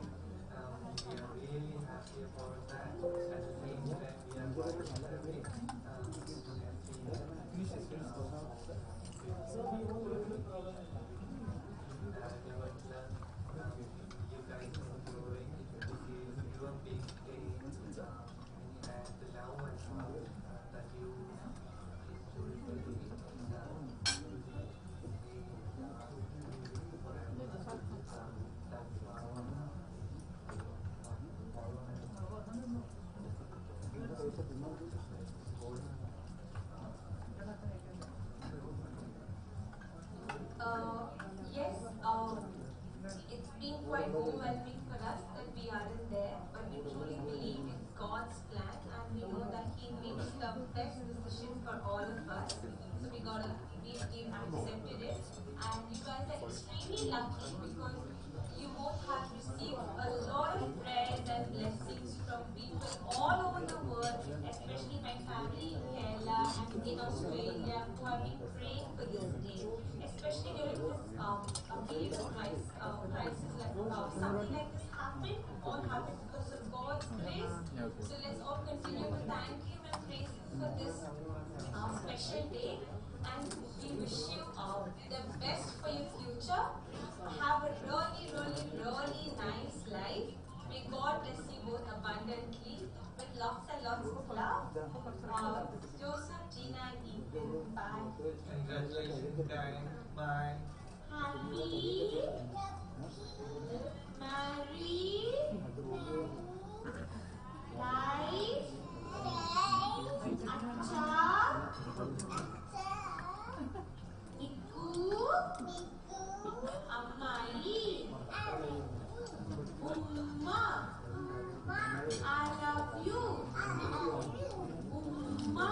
We are really happy about that. At the same time, we are quite happy. You guys are growing. This is your big day. And the love and love that you Yes, it's been quite overwhelming for us that we aren't there, but we truly believe it's God's plan and we know that He makes the best decision for all of us. So we've accepted it, and you guys are extremely lucky because you both have received a lot of prayers and blessings from people all over the world, especially my family in Kerala and in Australia who have been praying for this day, especially during this period of crisis. Something like this all happened because of God's grace. So let's all continue to thank Him and praise Him for this special day. And we wish you the best for your future. Have a really, really, really nice life. May God bless you both abundantly with lots and lots of love. Joseph, Gina, and Ethan. Bye. Congratulations, guys. Bye. Happy married life. Niku, Amai, Umma, I love you, Umma.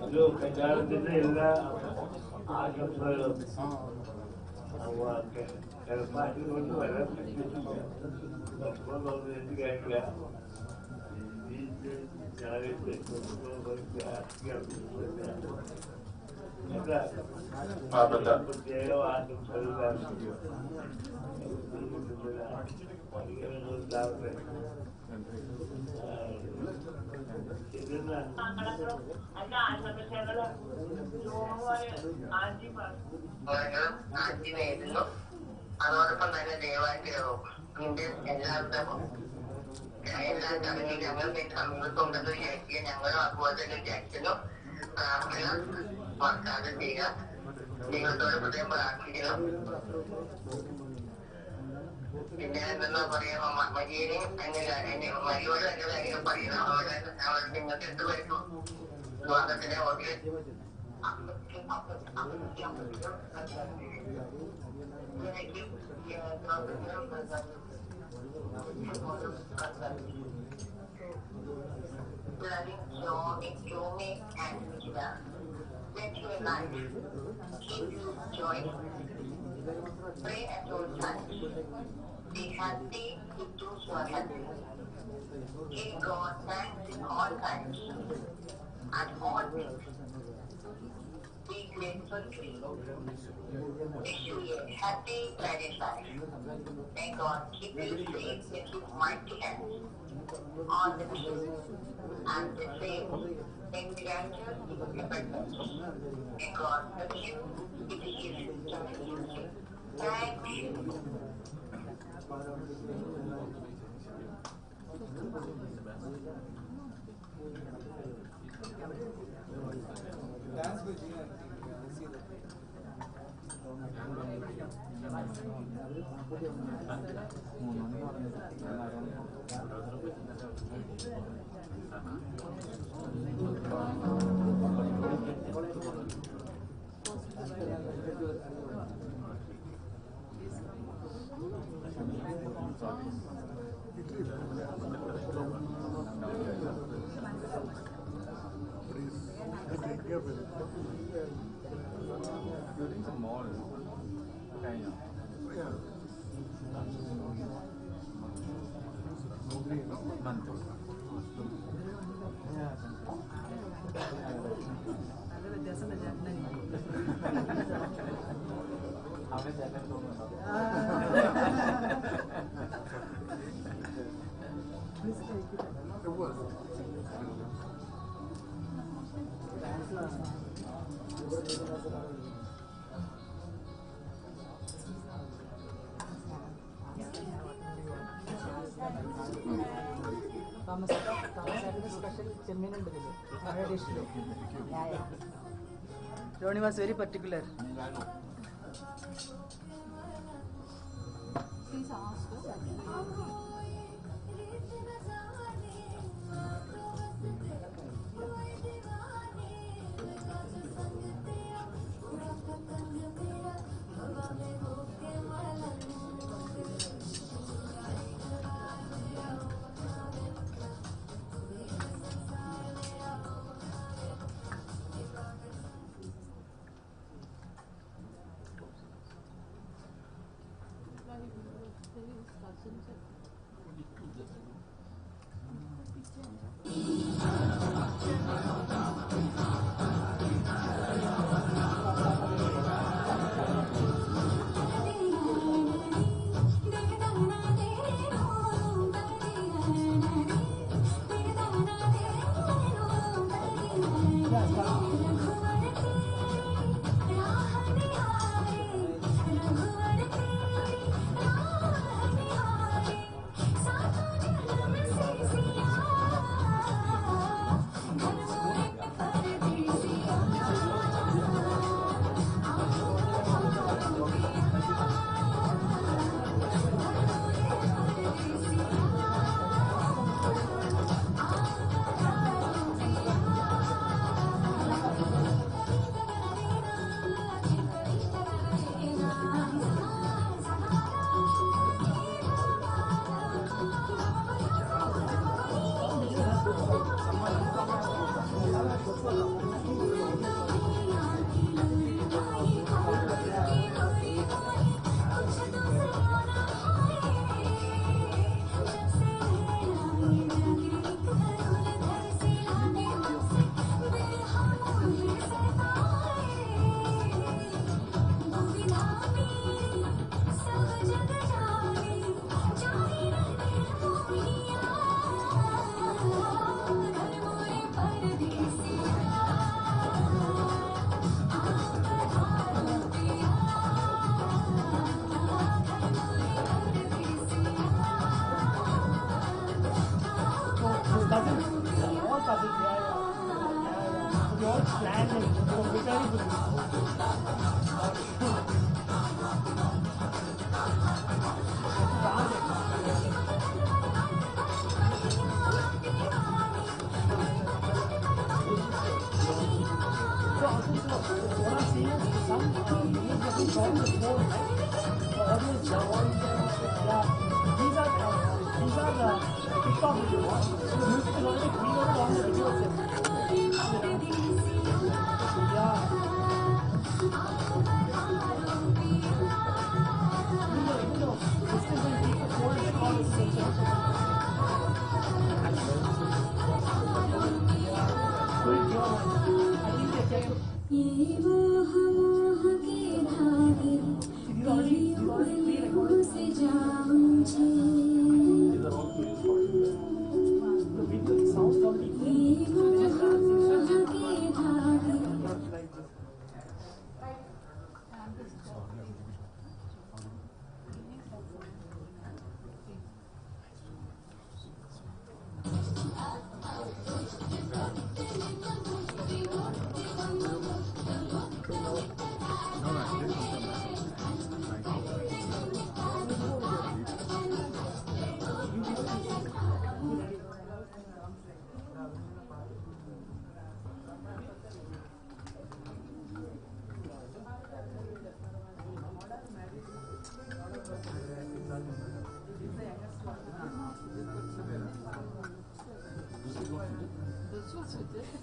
Hello, സൽക്കാരത്തിന്റെ എല്ലാ ആശംസകളും മാറ്റിക്കൊണ്ട് വരാൻ പറ്റിയിട്ടില്ല. ഭക്ഷണം തോന്നുന്നു കേൾക്കില്ല. പ്രത്യേക ആശംസകൾ ഉണ്ടാവട്ടെ. ആന്റിനായിരുന്നു. അതോടൊപ്പം തന്നെ ദയവായിട്ട് ഇതിന്റെ എല്ലാ ചടങ്ങിലും ഞങ്ങൾക്ക് സമീപത്തുണ്ടെന്ന് വിചാരിക്കുക. ഞങ്ങളും അതുപോലെ തന്നെ വിചാരിക്കുന്നു. പ്രാർത്ഥന മറക്കാതെ ചെയ്യുക. ദൈവത്തോട് ഹൃദയം പ്രാർത്ഥിക്കണം. പിന്നെ എന്താ പറയാ, മരിയനെ മരിയോട് എന്റെ കാര്യങ്ങൾ പറയണം. അവരുടെ നിങ്ങൾക്ക് എന്ത് വരുന്നു വിവാഹത്തിന്റെ order Jomy and Nikita, let your life keep you joy. Pray at all times. Be happy with those who are happy. Give God thanks in all times and all things. Be grateful to Him. Wish you a happy married life. May God keep you safe in His mighty hands. All the peace and the same in character in abundance. May God bless you with His community. Thank you. Dance with Gina. See that. Jomy was very particular. Please ask her.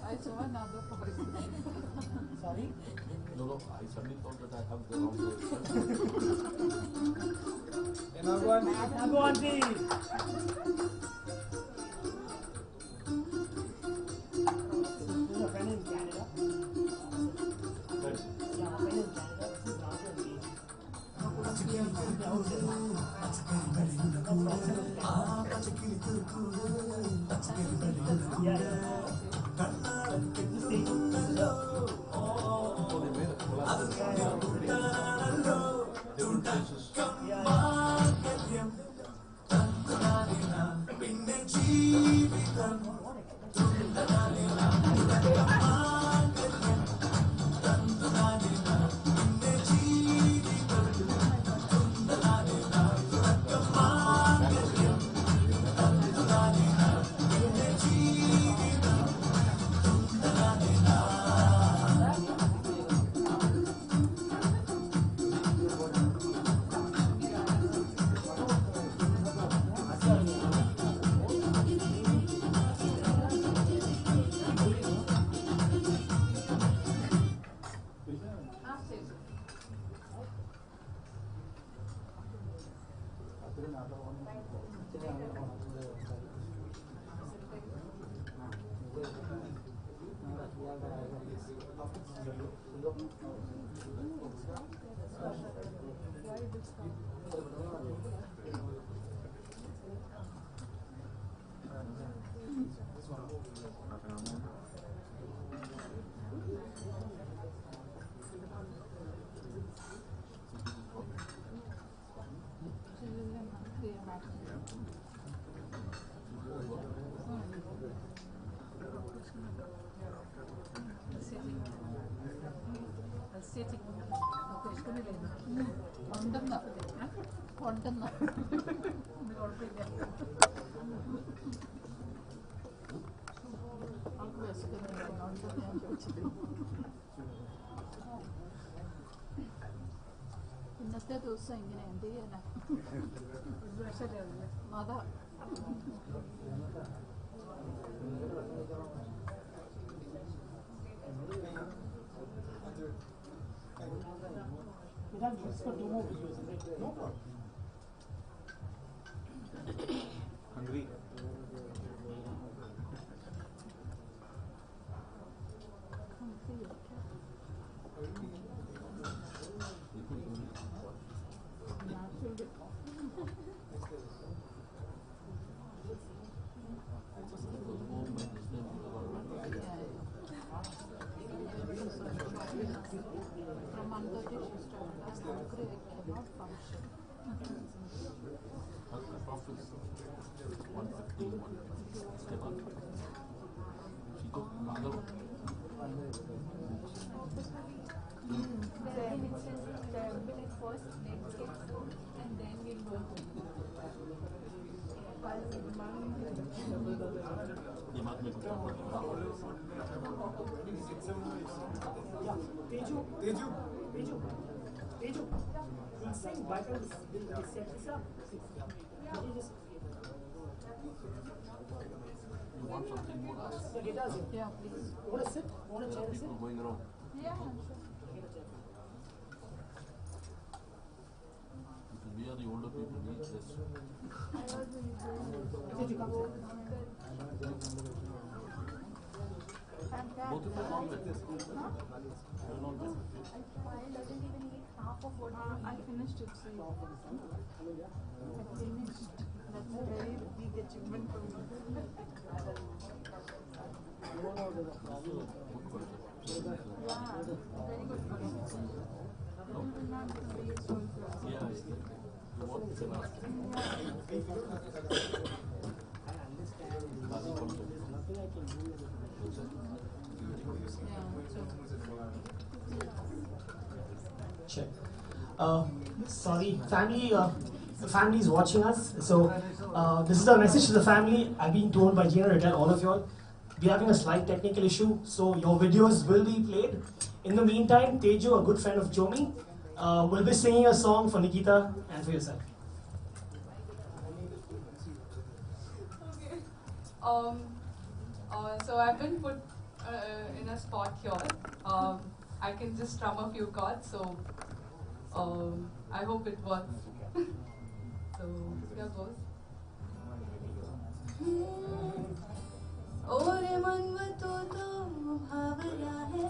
I saw another Sorry? No, I suddenly thought that I have the wrong കൊണ്ടുവന്നോ കുഴപ്പമില്ല അവൾക്ക് വിശക്കുന്നില്ല അതുകൊണ്ട് ഞാൻ ചോദിച്ചിട്ട് ഇന്നത്തെ ദിവസം ഇങ്ങനെ എന്ത് ചെയ്യാനാ അതാ We have used for 2 more videos, is it? No problem. Hungry. From Monday she started. I'm hungry, I cannot function. Her cutoff is 115, 120. Step up. She took another one. first let's get food and then we'll go home. Teju. He's saying buttons will set this up. You want something more? The guitars here. Yeah, please. Want to sit? Want a chair to sit? People going around. Yeah, sure. Because we are the older people, we need this. Both of you are non-veg. You're non-veg. I doesn't even eat half of what I finished it. So I finished. That's a very big achievement for me. Yeah, very good question. Not the taste also. Yeah, you want to ask. Check. Sorry, family. The family is watching us. So this is a message to the family. I've been told by Gina to tell all of you all. We're having a slight technical issue, so your videos will be played. In the meantime, Teju, a good friend of Jomy, will be singing a song for Nikita and for yourself. Okay. So I've been put in a spot here. I can just strum a few chords, so I hope it works. So here goes. और मन में तो भावना है,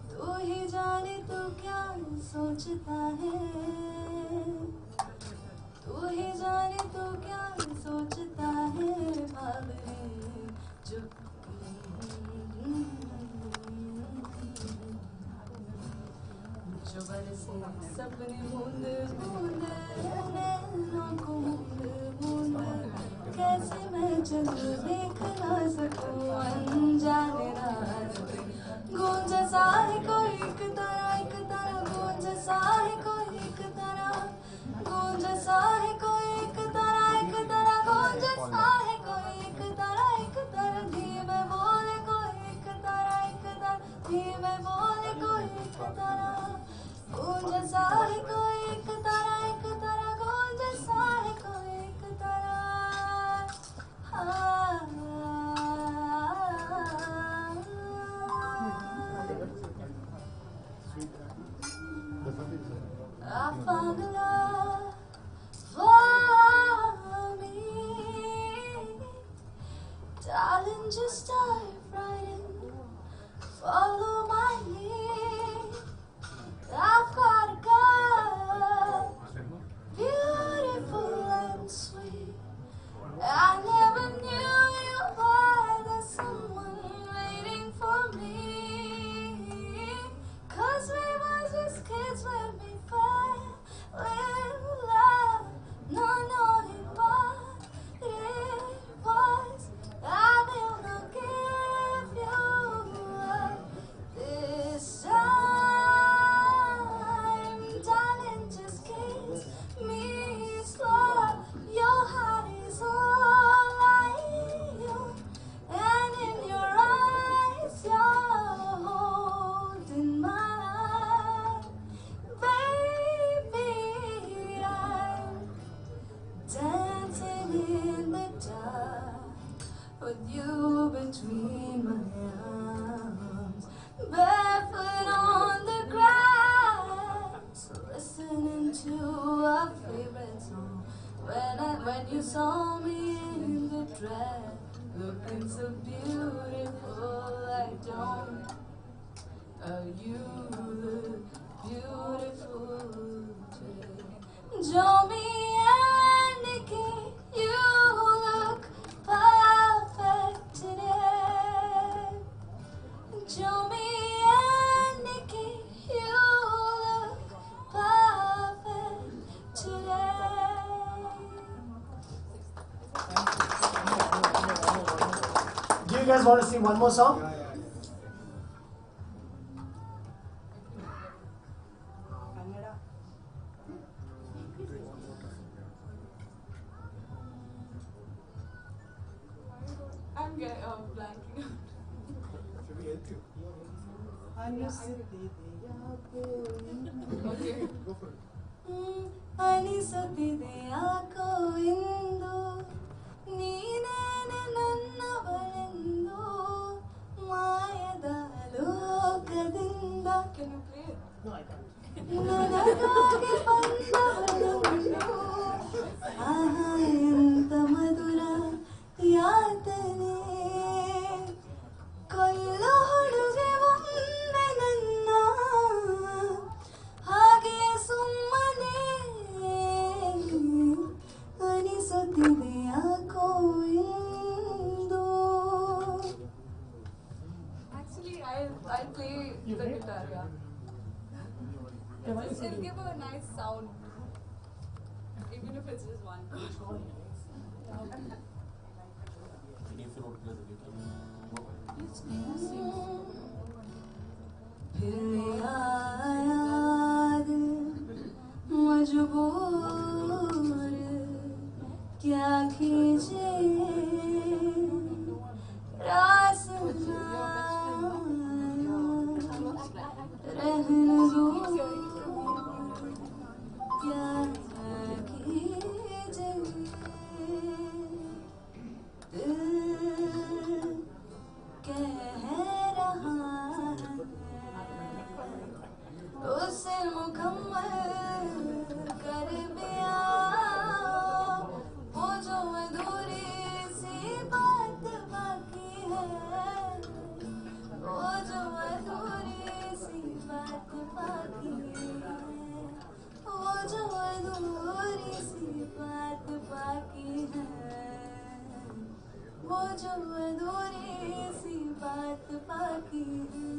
तू ही जाने तू क्या सोचता है, तू ही जाने तू क्या सोचता है, भावने चुप जो बरसे सपने बूंद बूंद नैनों को बूंद बूंद कैसे मैं चंद्र देख ना सकूं अनजाने रात में गूंज सा है कोई एक तरह गूंज सा है कोई एक तरह गूंज सा है कोई एक तरह गूंज सा है कोई एक तरह धीमे बोले कोई एक तरह धीमे बोले कोई एक तरह गूंज सा है कोई एक तरह गूंज सा है कोई एक तरह I found love for me, darling, just dive right in, follow my lead. I've got a girl, beautiful and sweet. I never knew you were there's someone waiting for me. 'Cause we were just kids when we fell in love, not knowing what it was. I will not give you up this time, darling, just kiss me slow. Your heart is all I own, and in your eyes you're holding mine. Baby, I'm dancing in the dark with you between my arms, barefoot on the grass, listening to a favorite song. When you saw me in the dress, looking so beautiful, I don't. You look beautiful today. Jomy and Nikki, you look perfect today. Jomy and Nikki, you look perfect today. Do you guys want to sing one more song? blanking out. Should we help you? Okay. Go for it. ಅನಿಸುತ್ತಿದೆಯಾಕೋ ಇಂದು ನೀನೇನೆ ನನ್ನವಳೆಂದು ಮಾಯದ ಲೋಕದಿಂದ ನನಗಾಗಿ ಬಂದವಳೆಂದು ಆಹಾ ಎಂತ ಮಧುರ ಯಾತನೆ ಕೊಲ್ಲೋ ಹುಡುಗೆ ಒಮ್ಮೆ ನನ್ನ ಹಾಗೆ ಸುಮ್ಮನೆ ಅನಿಸುತ್ತಿದೆ ಯಾಕೋ ಇಂದು. Actually, I'll play the guitar, yeah. It'll give a nice sound, even if it's just one. फिर याद मजबूर क्या कीजिए रास रहने दो क्या कीजिए दिल कह रहा उसे मुकम्मल कर दिया वो जो अधूरी सी बात बाकी है वो जो अधूरी सी बात बाकी है वो जो अधूरी सी बात बाकी है वो जो अधूरी सी बात बाकी है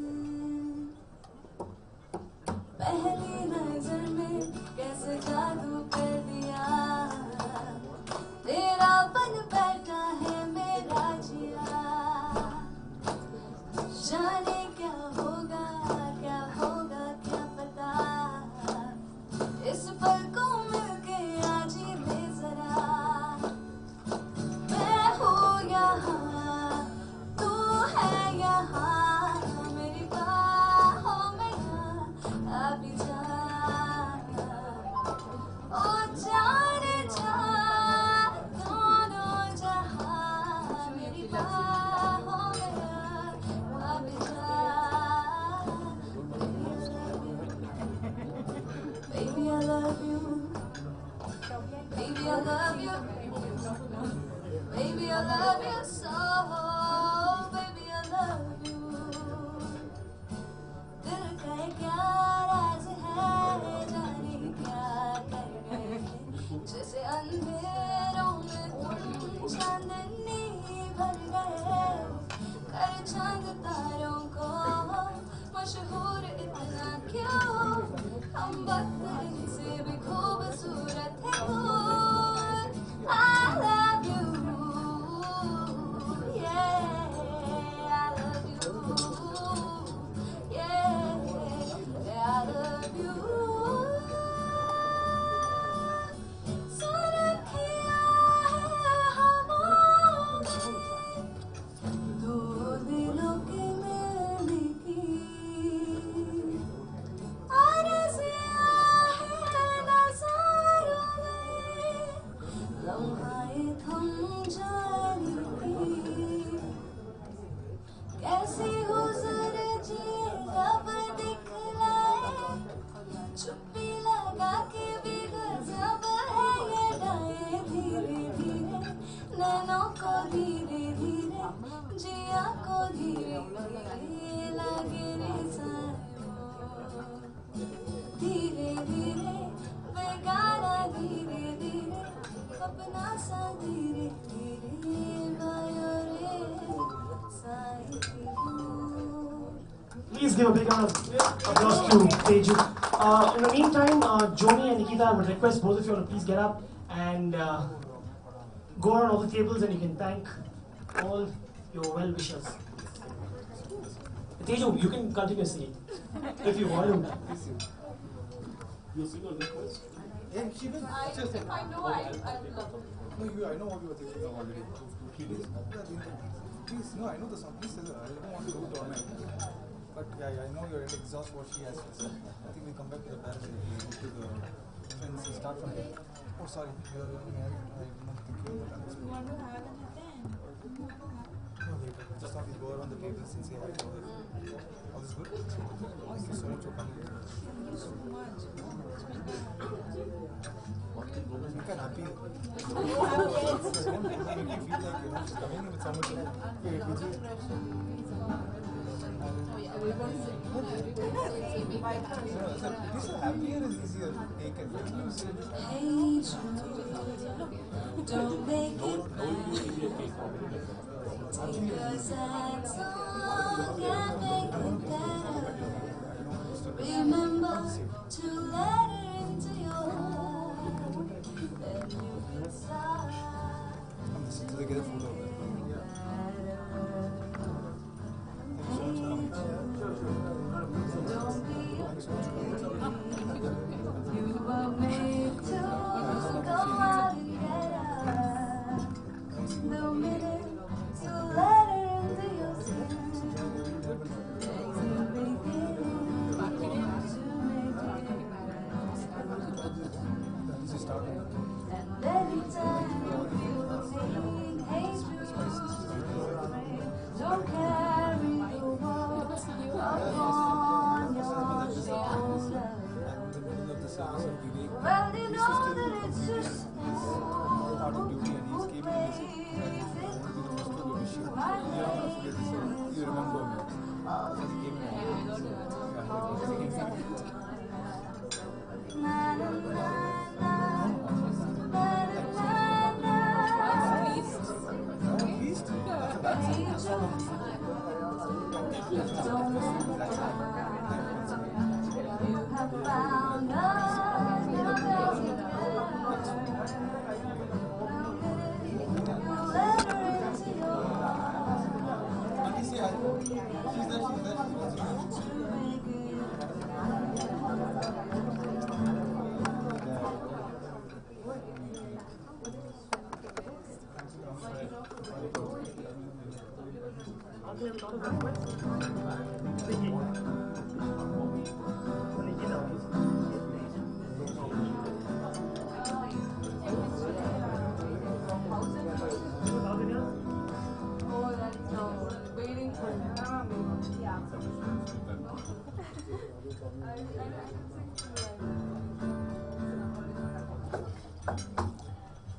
पहली नजर में कैसे जादू कर दिया तेरा बन बैठा है मेरा जिया जाने क्या होगा क्या पता इस पल को मिलके आज ही ले जरा मैं हूँ यहाँ तू है यहाँ मेरी बाहों में अभी जा ओ जाने जा दोनों जहां मेरी बाहों में अभी जा baby I love you baby I love you baby I love you so baby I love you दिल का क्या राज है जाने क्या कर गए जैसे अंधेरों में तुम चांदनी भर गए कर चांद तारों को मशहूर इतना क्यों हम बदतरीन से भी खूबसूरत है I love you yeah I love you yeah I love you सुरखियाँ है हवाओं में दो दिलों के मिलने की आरज़ियाँ है नज़ारों में लम्हाए थम जाने की कैसी हुज़ूर जी अब दिखलाए चुप्पी लगा के भी गज़ब है ये गाए धीरे धीरे नैनों को धीरे धीरे जिया को धीरे धीरे लगे रे धीरे धीरे बेगाना धीरे धीरे अपना सा धीरे धीरे गायो रे Please give a big round of applause to Teju. In the meantime, Jomy and Nikita, I would request both of you to please get up and go around all the tables and you can thank all your well-wishers. Teju, you can continue singing if you want to. You sing on request? Yeah, she will. If I know, I will love it. No, I know what you were thinking of already. 2-3 days. Please, no, I know the song. Please, I don't want to do it all night. But yeah, I know you're ready to exhaust what she has to say. I think we come back to the parents, to the friends, and start from there. Oh, sorry, you're married. I did not think you would understand. You want to have an event? No, later. Just thought we'd go around the tables and say hi to her. All is good? Thank you so much for coming. Thank you so much. Make her happy. Don't make you feel like she's coming with so much of It's happier is easier to take it. Hey, don't make it take a sad song and make it better. Remember to let her into your heart. Then you can start. So they get a photo of it. You were made to go out and get out. The minute to let her into your skin. And anytime you feel hate, don't carry the world upon your shoulders. Well, you know that it's just you have found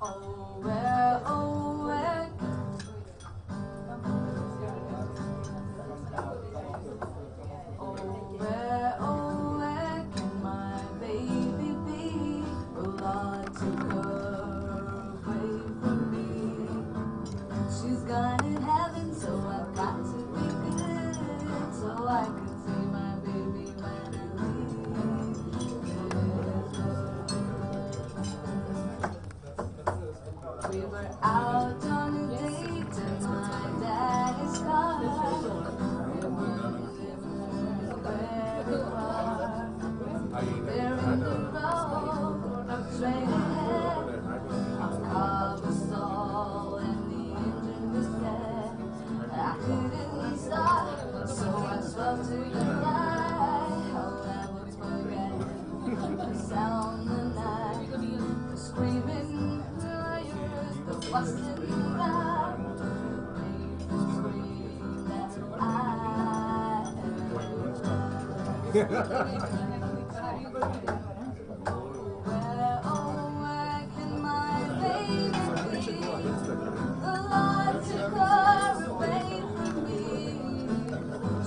oh, where, oh, where. Oh, where can my baby be? Oh, Lord, took her away from me. She's gone in heaven, so I've got to be good, so I can see my baby when I leave. We were out on a date in my daddy's car. There in the road, straight ahead. The car was stalled and the engine was dead. I couldn't stop, so I spoke to the guy. I'll never forget the sound the night, the screaming tires, the busting loud. Where, oh, where can my baby be? The Lord took her away from me.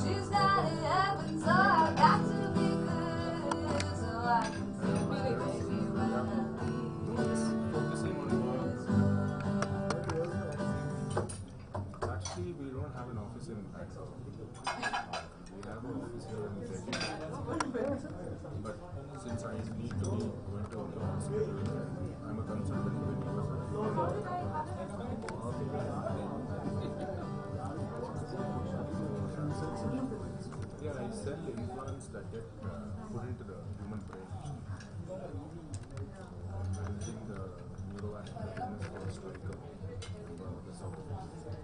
She's got it heaven, so I've got to be good, so I can see my baby when I Actually, we don't have an office in Bangalore. We have an office here in Delhi. But since I need to be going to the hospital, I'm a consultant with Yeah, I sell influence that get put into the human brain. I'm managing the neuroactive business for Striker, the South Africa.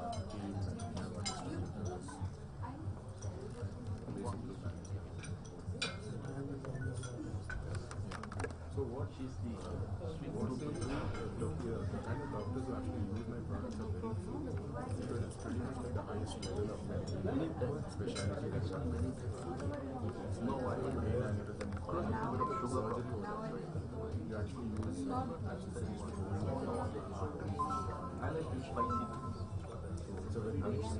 teams and we have our distributors. Basically, so what is the one thing the kind of doctors who actually use my products are very few because it's pretty much like the highest level of medical specialty. There's not many no brain aneurysm or a little bit of surgery you actually use accessories to hold the arteries. I like the spicy. It's a very nice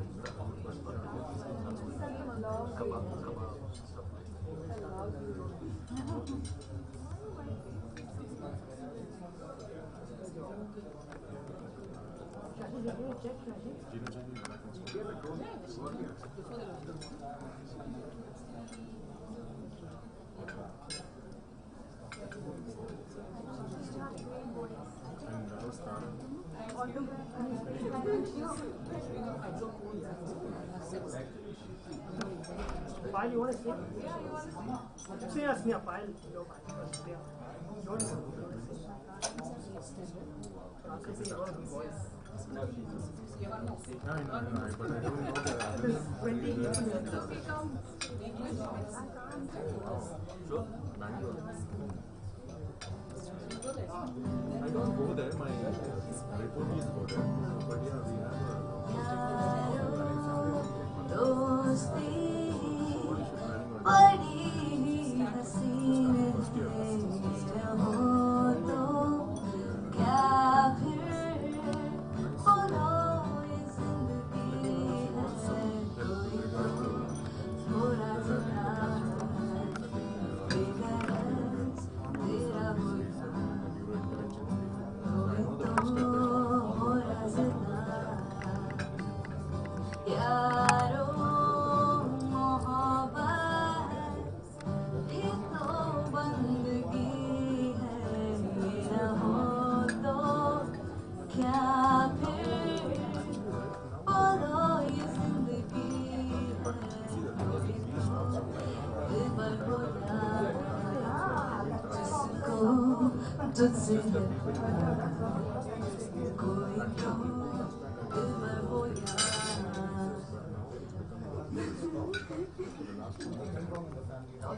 File, you want to see? Yeah, you want to see? See, ask me a file. Your file. Yeah. You want to see? I know, but I don't know the 20 Sure, Bangalore. I don't go there, my reportees go there, but yeah,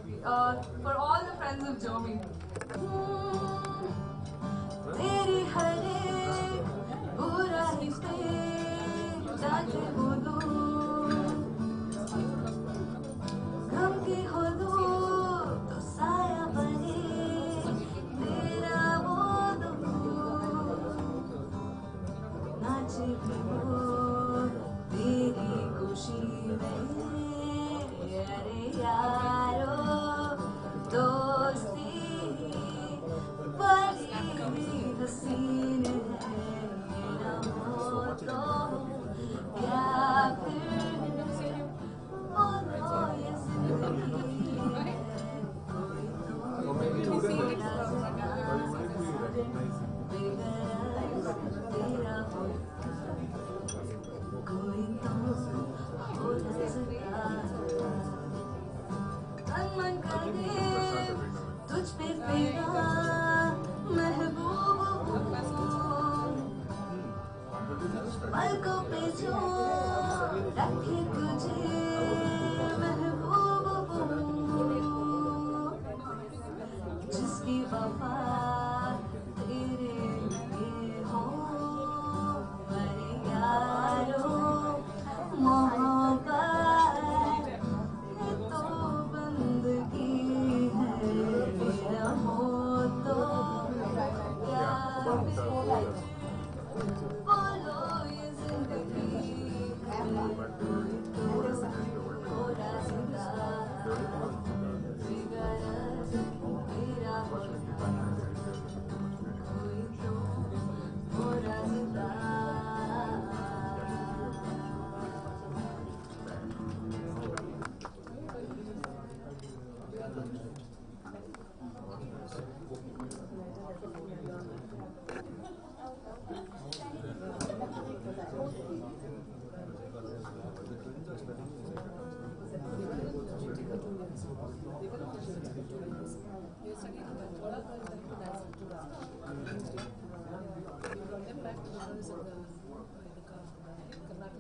we For all the friends of Jomy.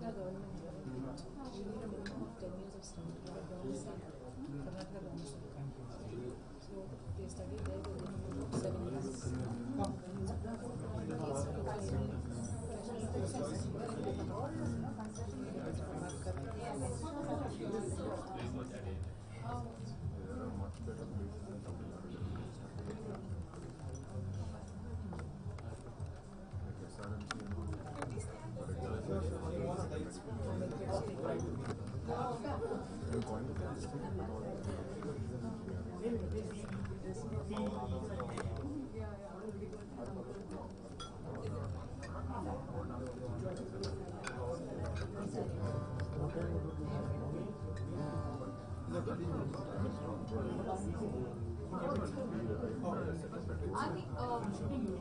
Karnataka government, you need a minimum of 10 years of study. Karnataka government. So they study there with a minimum of 7 years. I think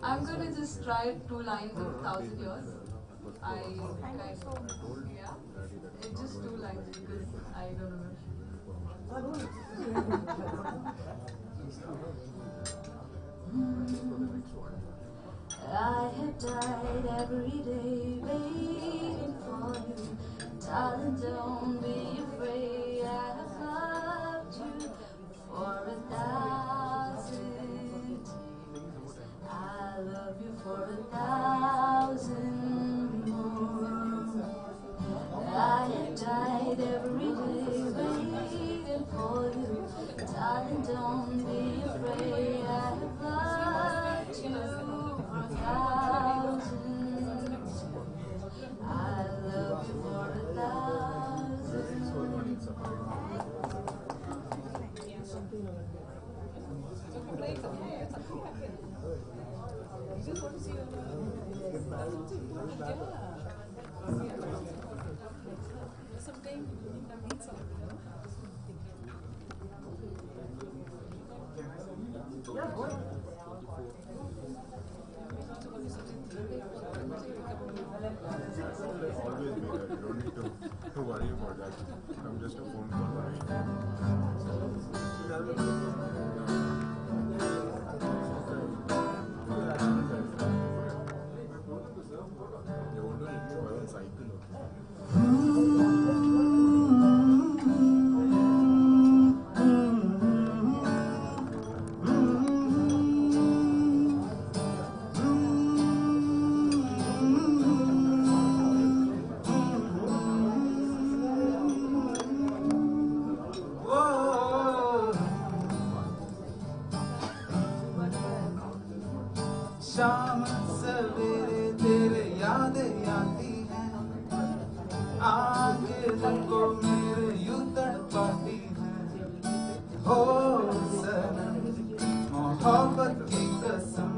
I'm gonna just try 2 lines of 1,000 years. I kind of, yeah, it's just 2 lines because I don't I have died every day waiting for you. Darling, don't be afraid. I have loved you for 1,000 years. I love you for 1,000 more. I have died every day waiting for you. Darling, don't be afraid. I have loved you for 1,000 years. I love you for 1,000 years. Always be there. You don't need to worry about that. I'm just a phone call away. You want to leave me one cycle, शाम सवेरे तेरे यादें आती हैं, आके तुमको मेरे यूं तड़पाती हैं। हो सनम मोहब्बत की कसम,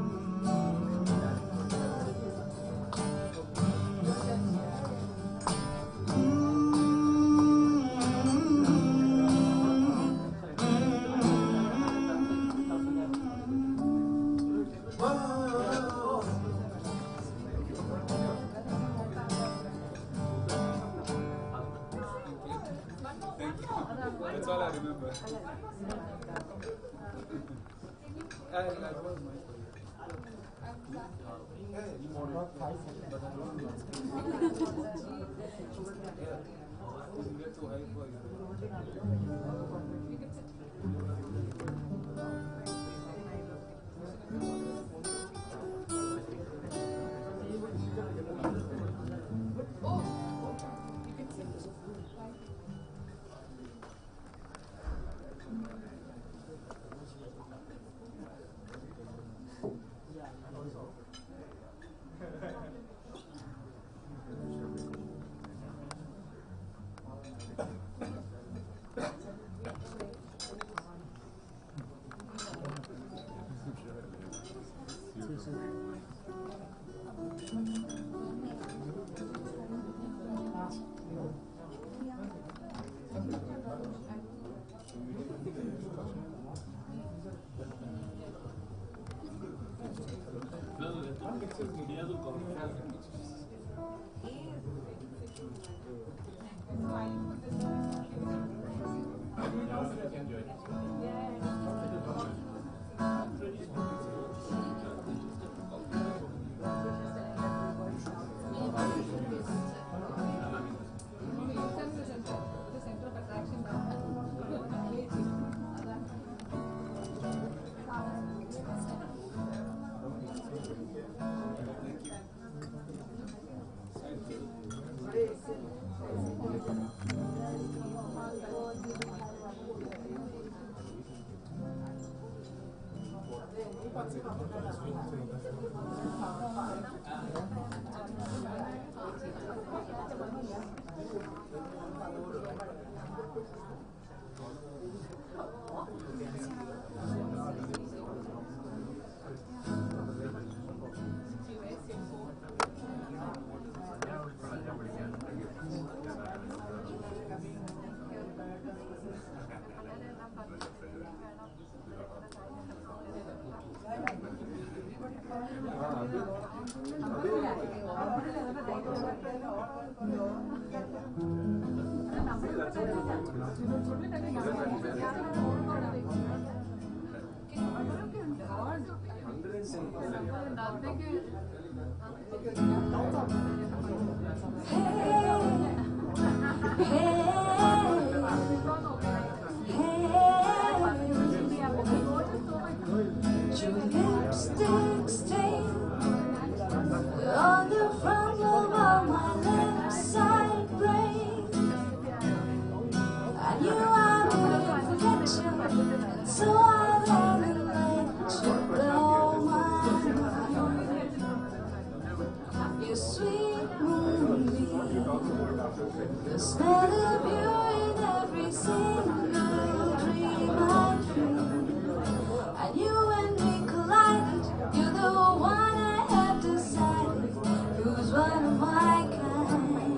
That's all I remember. That was my get too high for Lipstick stain on the front of my left side brain. I knew I would forget you, so I let you blow my mind. Your sweet moonbeam, the smell of you in every single dream I dream. And you and me collided, you're the one I have decided who's one of my kind.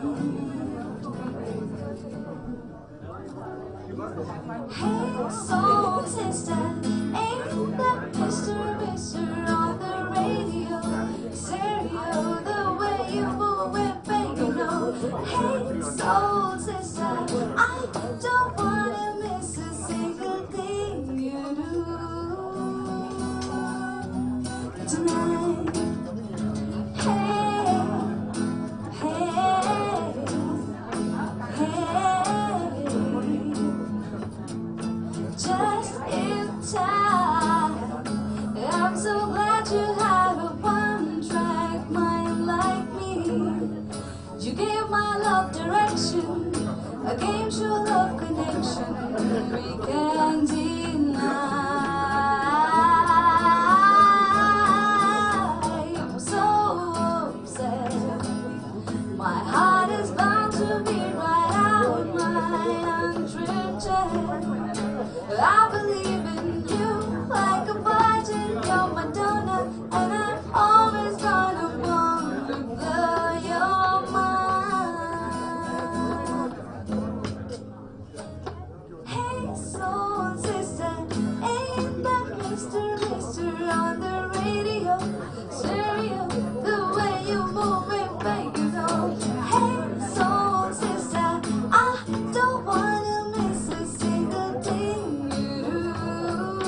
Hey, soul sister, ain't that Mr. on the radio? Stereo, the way you move it, baby, you know. Hey, soul sister, I don't wanna miss a single thing you do tonight. Hey, just in time. I'm so glad you have a one-track mind like me. You gave my love direction, a game show love connection we can't deny. I'm so upset. My heart is bound to beat right out my untrimmed chest. I believe in you like a virgin, you're my donor, and I'm always gonna want to blow your mind. Hey, soul sister, ain't that Mr. on the radio? Stereo, the way you move it, baby, you know. Hey, soul sister, I don't wanna miss a single thing you do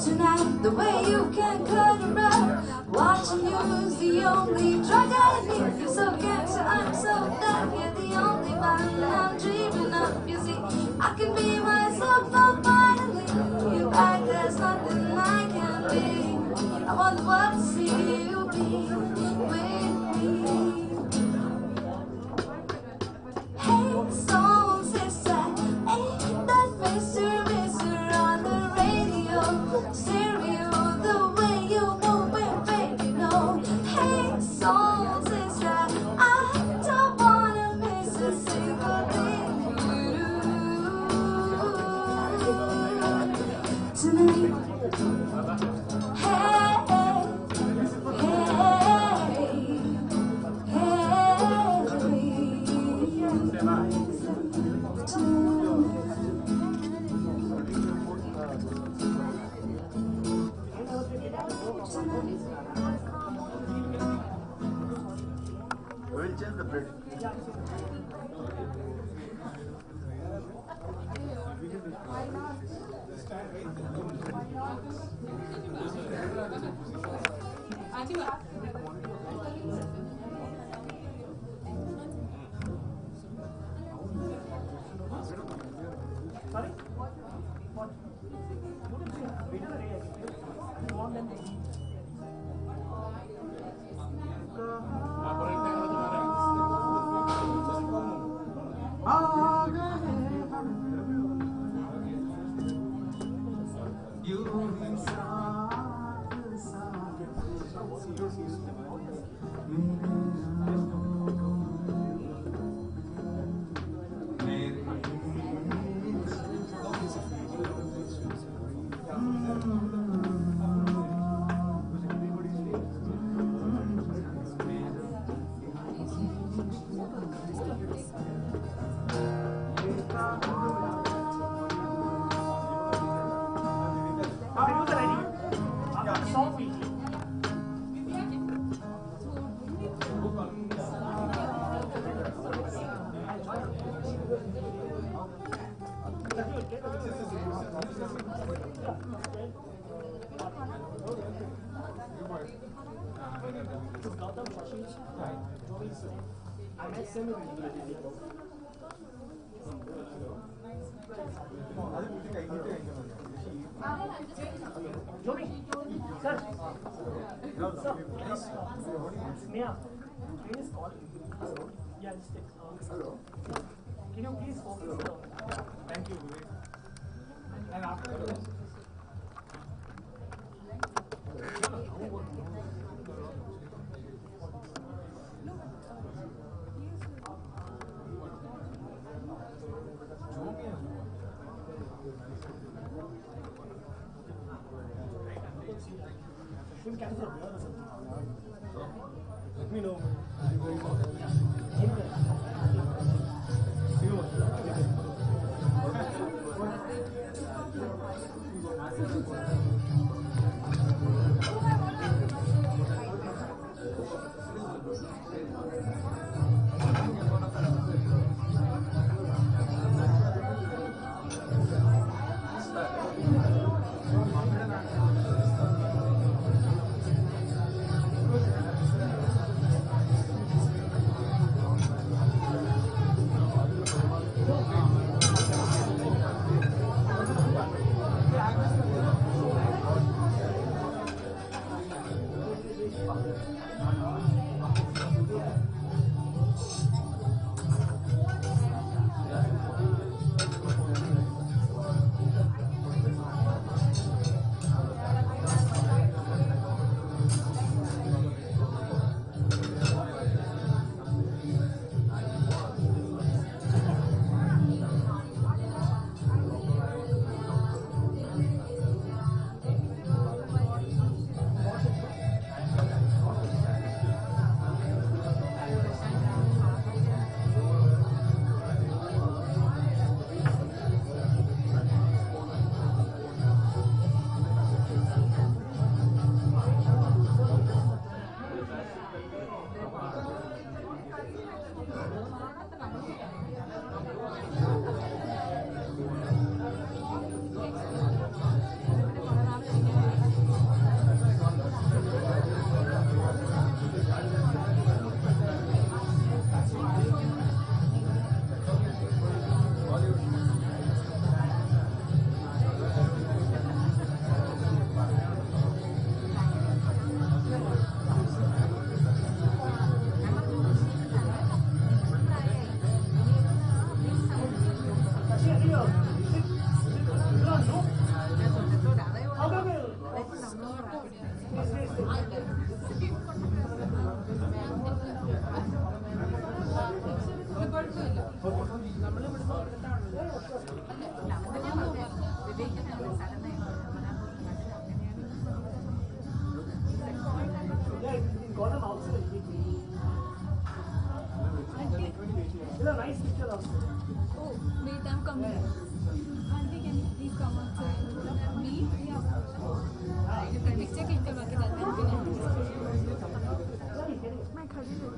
tonight. The way you can cut and rub, watching you's the only drug I need. You're so cancer, I'm so dead. You're the only one I'm dreaming of. You see, I can be myself, but finally you back, there's nothing I can be. I wonder what to see you be with me. Hey, soul sister, ain't that Mr. on the radio? Stereo, the way you move it, baby, no. Hey, soul sister, I don't wanna miss a single thing you do tonight. Hey, We'll change the bread. Sorry? What? You Jomy, sir. Sir, Sneha, please call. Yeah, just take. Hello. Can you please focus? Thank you. And after that. Let me know. Nice picture also. Oh, wait, I'm coming. Auntie, can you please come outside? Me? Yeah. You can picture click करवा के जाते हैं मैं खड़ी हूँ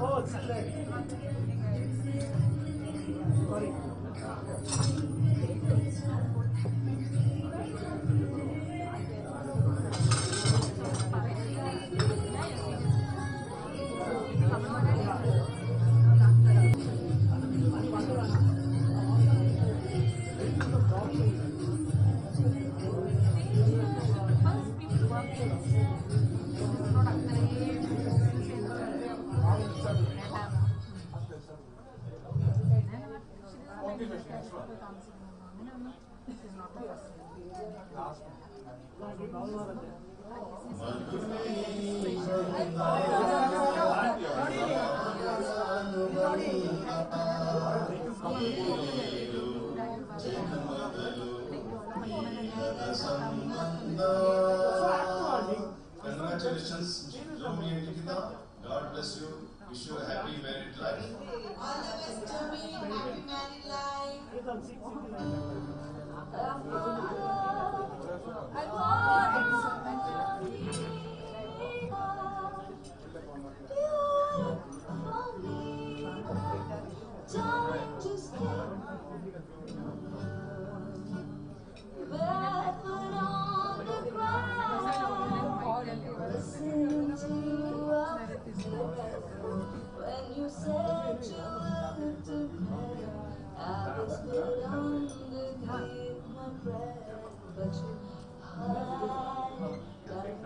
Oh, it's there. Sorry. Congratulations, Jomy and Nikita. God bless you. Wish you a happy married life. All the best, Jomy. Happy married life. Just barefoot on the ground, listening to you when you said you looked to me. I whispered underneath my breath, but you hide like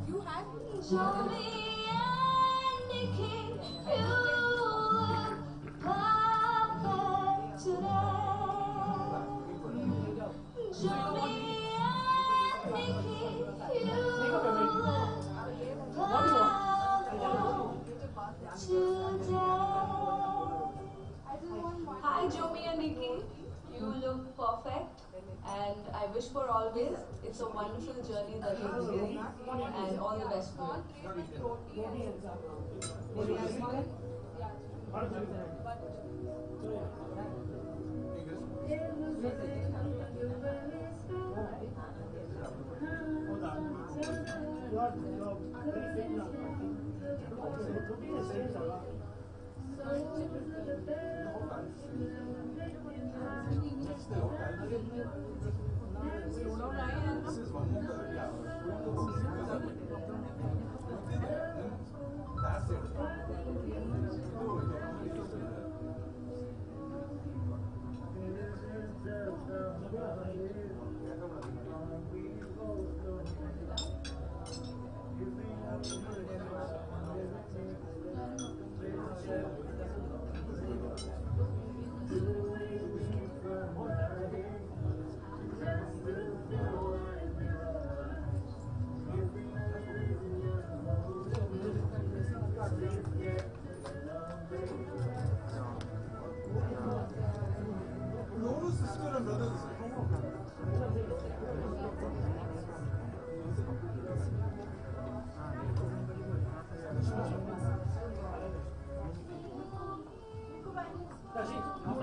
you had Jomy and Nikki, you look perfect today. Jomy and Nikki, you look perfect today. Hi Jomy and Nikki, you look perfect. And I wish for always, it's a wonderful journey that you're doing, and all the best for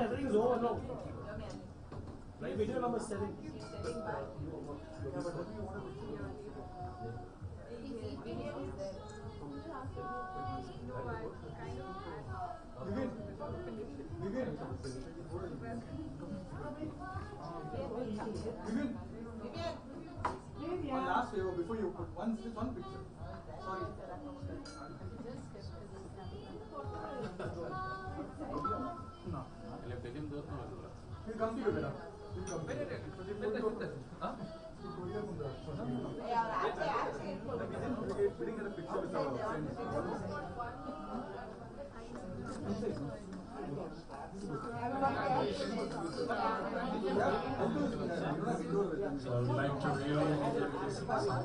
Everything is over, no. Like video number 7. One last favor before you put one picture. Sorry. No. We'll come to you, madam. We'll come to you. Huh? We didn't get a picture with our friends. So I would like to really introduce a song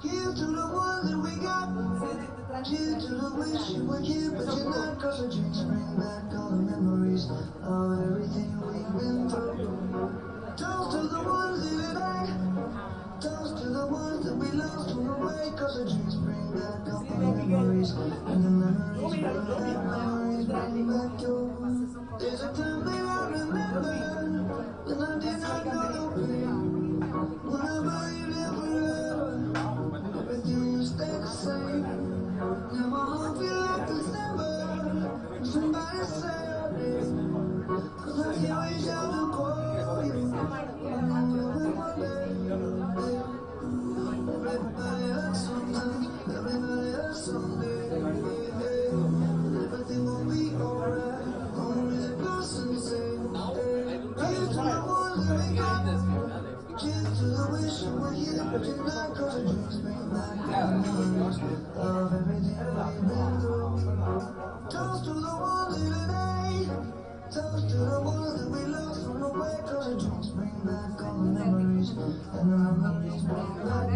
Here's to the ones that we got. Here's to the wish you were here, but you're not. Cause the drinks bring back all the memories of everything we've been through. Toast to the ones in the night. Toast to the ones that we lost on the way. Cause the drinks bring back all the memories. And the memories bring back your. There's a time that I remember when I did not know the pain. When I believed in forever, everything was stayed the same. Now my heart feel like it's never. Somebody say your name, 'cause I can't reach out to call you. Everybody hurts sometimes, everybody hurts someday. Everything will be alright. Only the person say, here's to the ones that we got. Cheers to the wish you were here, but you're not. 'Cause the drinks bring back the memories of everything we've been through. Toast to the ones in the night. Toast to the ones that we lost on the way. 'Cause the drinks bring back all the memories, and the memories bring back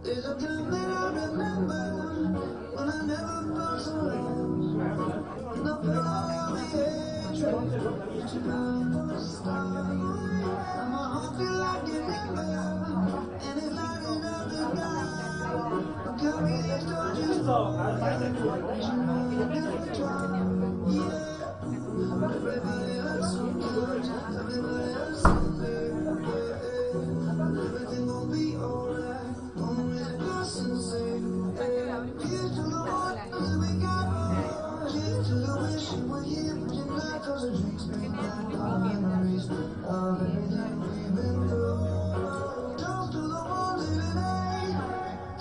There's a time that I remember when I never felt so lost, and I felt all the hatred that you found for the start. And my heart feel like an ember, and it's lighting up the night. I'm carrying these torches for everybody hurts sometimes, everybody hurts someday. Everything will be alright. Only the person say, here's to the ones that we got. Here's to the wish you were here, but you're not. 'Cause the drinks bring back all the memories of everything we've been through. Toast to the ones in the night.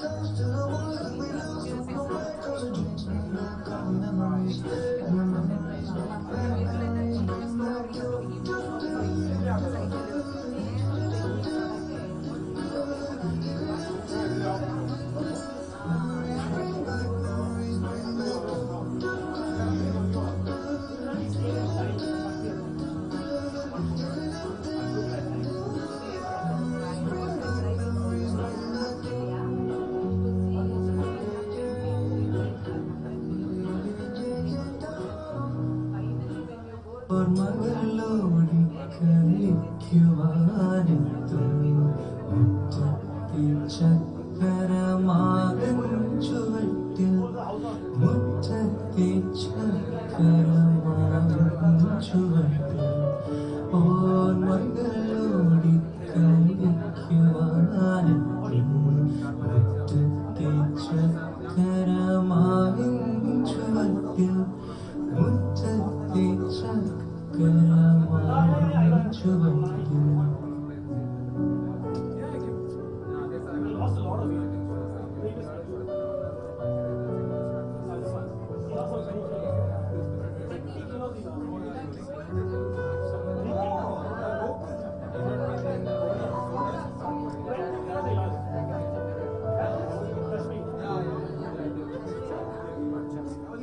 Toast to the ones that we lost on the way. 'Cause the drinks bring back all the memories, and the memories bring back your. ഓർമ്മകളോടി കളിക്കുവാനെത്തും മുറ്റത്തെ ചക്കരമാകൻ ചുവട്ടിൽ മുറ്റത്തെ ചക്കരമാകൻ ചുവട്ടിൽ ഓർമ്മകളോടി കളിക്കുവാനെത്തും മുറ്റത്തെ ചക്കരമാകൻ ചുവട്ടിൽ മുറ്റത്തെ ചക്കരമാകൻ ചുവട്ടിൽ.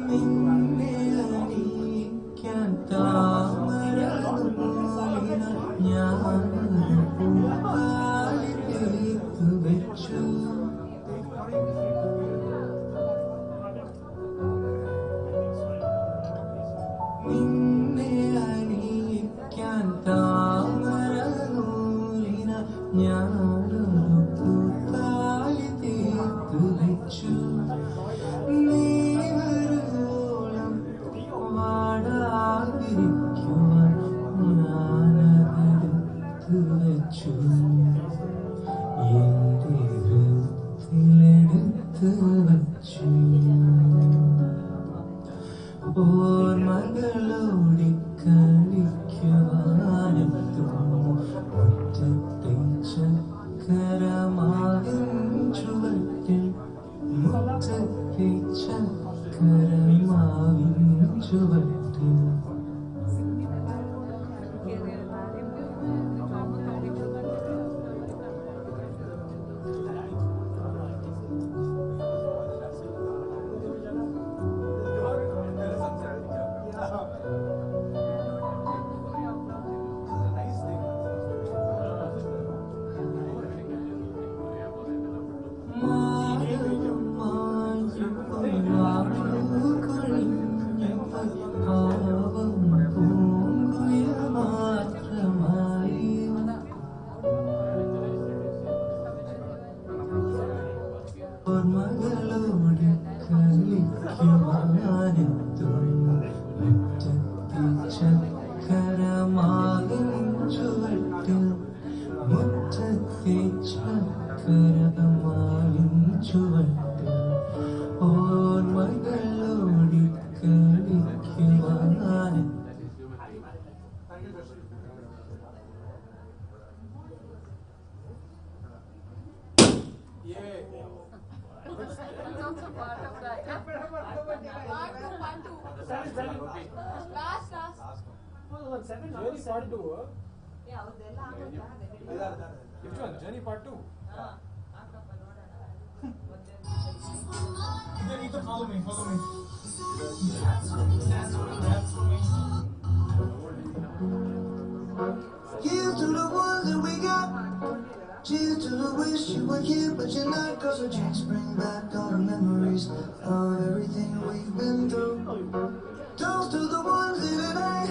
നിന്നെ അറിയിക്കാൻ താമരനൂലിന ഞാനൊരു പൂപ്പാലി തീർത്തു വെച്ചു. നിന്നെ അറിയിക്കാൻ താമരനൂലിന ഞാനൊരു പൂപ്പാലി തീർത്തു വെച്ചു. നീ വരുവോളം വാടാതിരിക്കുവാൻ ഞാനതെടുത്തു വെച്ചു. എന്റെ ഹൃദയത്തിലെടുത്തു വെച്ചു. ഓർമ്മകളോടി കളിക്കുവാനെത്തുന്നു മുറ്റത്തെ ചക്കരമാവിൻ ചുവട്ടിൽ മുറ്റത്തെ ചക്കരമാവിൻ ചുവട്ടിൽ ഓർമ്മകളോടി കളിക്കുവാനെത്തുന്നു മുറ്റത്തെ ചക്കരമാവിൻ ചുവട്ടിൽ മുറ്റത്തെ ചക്കരമാവിൻ ചുവട്ടിൽ ഓർമ്മകളോടി കളിക്കുവാനെത്തുന്നു. Journey part 2. You need to follow me, follow me. Here's to the ones that we got. Cheers to the wish you were here, but you're not. Cause our drinks bring back all the memories of everything we've been through. Toast to the ones here today.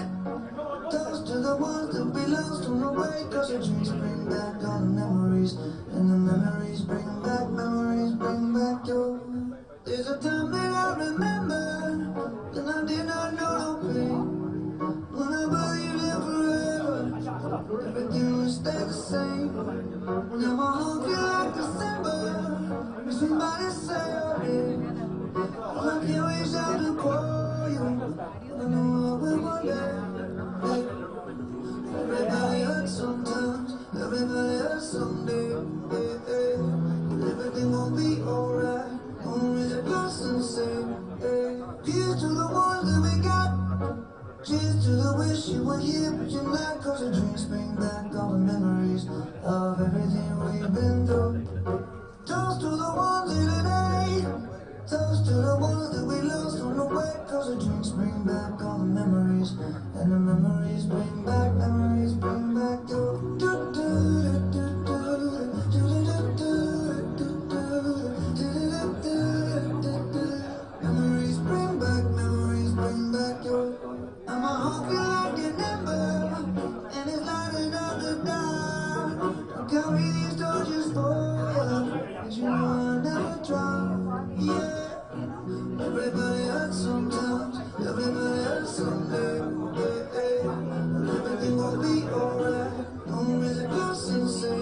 Toast to the ones that we lost on the way. Cause our drinks bring back all the memories. And the memories bring back your. There's a time that I remember when I did not know no pain. When I believed in forever, everything would stay the same. Now my heart feel like December when somebody say your name. I can't reach out to call you. I know I will one day. Everybody hurts sometimes, everybody hurts someday. Everything will be alright. Gonna raise a glass and say, here's to the ones that we got. Cheers to the wish you were here, but you're not. Cause the drinks bring back all the memories of everything we've been through. Toast to the ones here today. Toast to the ones that we lost on the way. Cause the drinks bring back all the memories. And the memories bring back your. Memories bring back your. And my heart feel like an ember, and it's lighting up the dark. I'll carry these torches for you, 'cause you know I'll never drop. Yeah, everybody hurts sometimes, everybody hurts someday. But everything will be alright. Gonna raise a glass and say,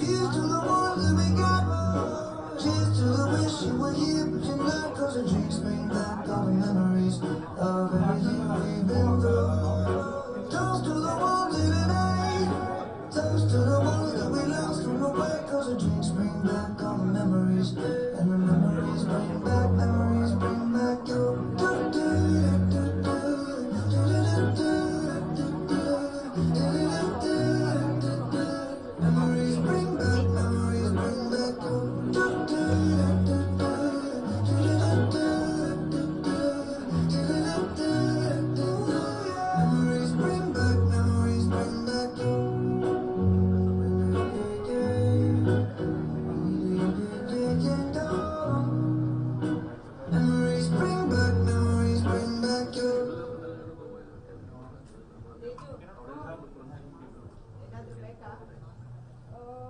here's to the ones that we got. Cheers to the wish you were here, but you're not. Cause the drinks bring back all the memories of everything we've been through. Toast to the ones here today. Toast to the ones that we lost on the way. Cause the drinks bring back all the memories. And the memories bring back your. Memories bring back your. Memories bring back your. Memories bring back your.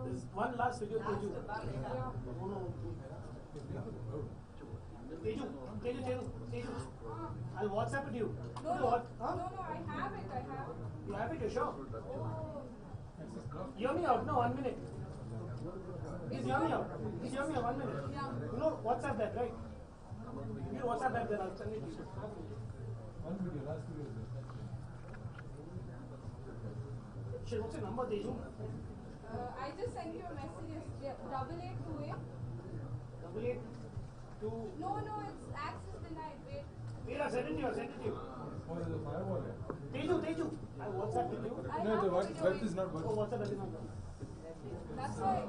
There's one last video, Teju. Teju. I'll WhatsApp it to you. No, I have it. You have it, you're sure? Hear me out, no, 1 minute. Please hear me out. 1 minute. Yeah. You know, WhatsApp that, right? You WhatsApp back then, I'll send it to you. Shit, what's your number, Teju? I just sent you a message yesterday. 8828. 8828? No, it's access denied. Wait. Wait, I'll send it to you. Teju, I WhatsApp with you. No, the WhatsApp is not working. Oh, WhatsApp is not working. That's why.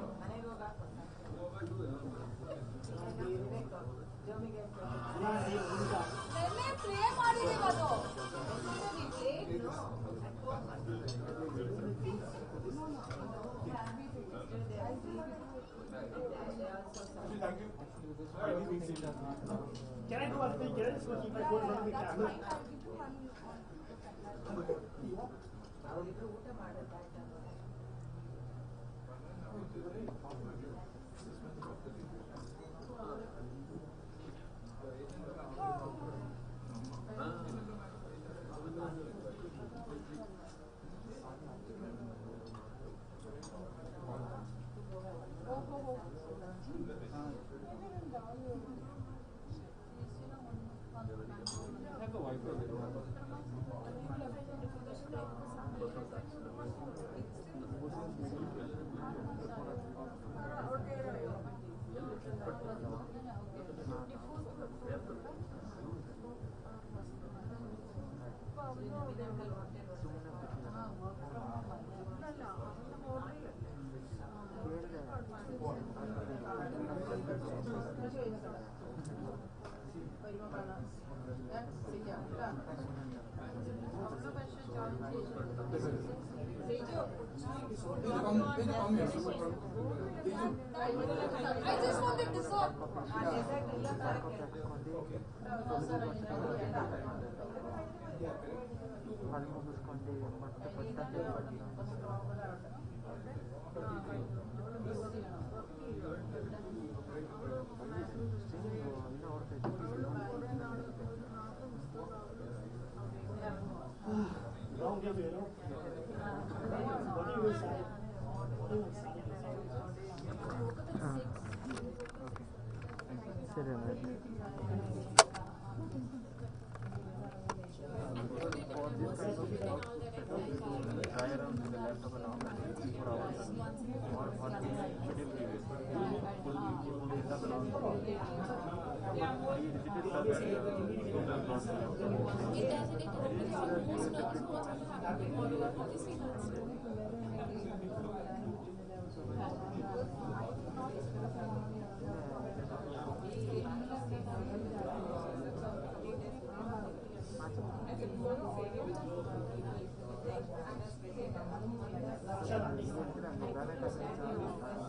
ನೆನ್ನೆ play ಮಾಡಿದೀವಿ ಅದು Can I do one thing? Can I just go keep my phone on the camera? I just wanted dessert. Wrong give you know. What do you say?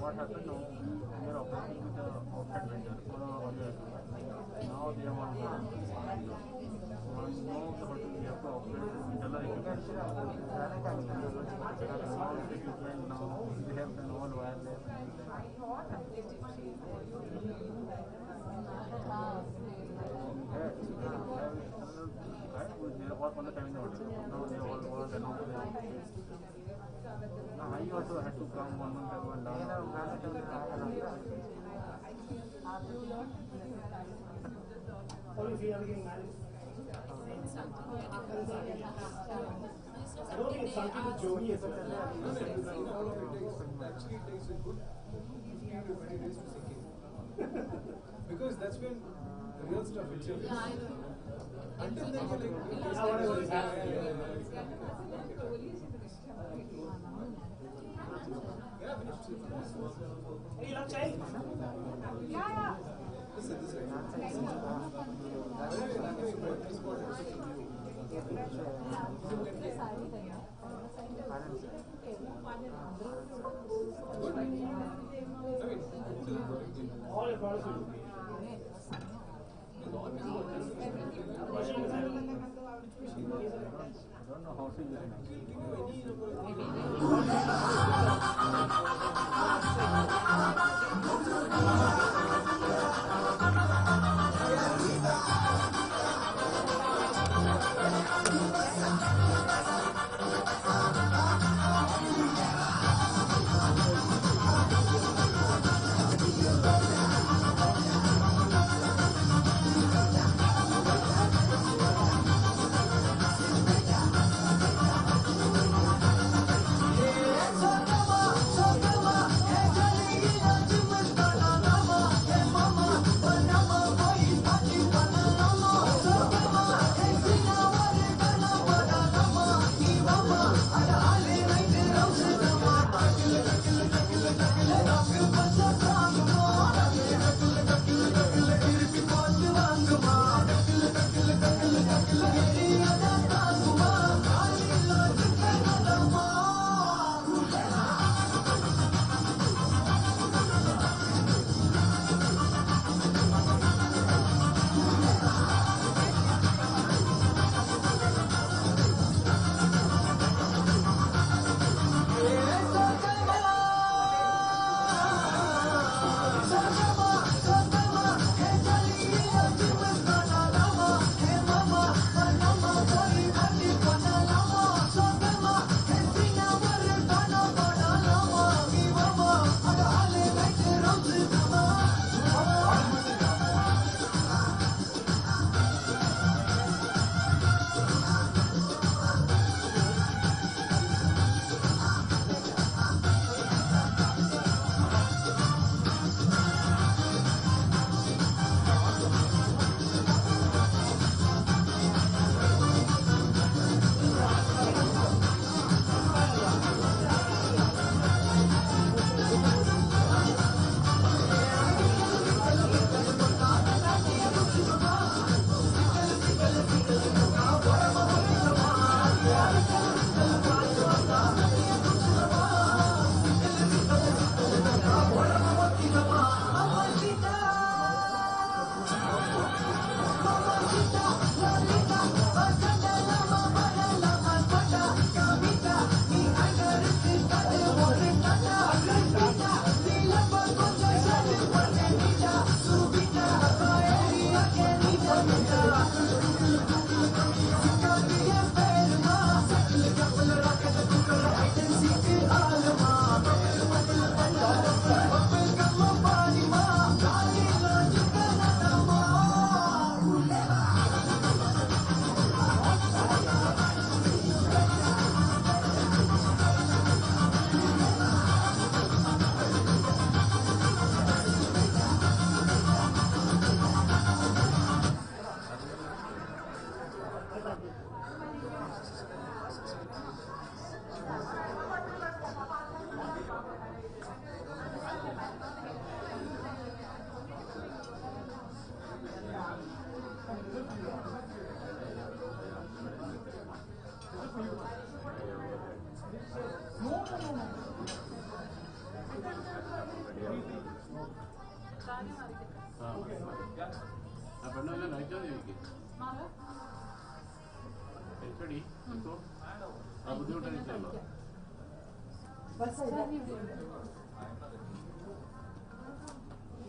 What happened now? We are operating with the outside vendor on the now they want to know about we have to operate with the equipment. Now we have done all wireless. What on the time order? Now they all the now. I also had to come one month ago and down. How do you feel getting married? I don't think it's something with Jomy as well. Actually, it takes a good 15 to 20 days to sink in. Because that's when the real stuff hits your face. Until then, you're like, Hey, you love child? Yeah. All your products will be. I don't know how to use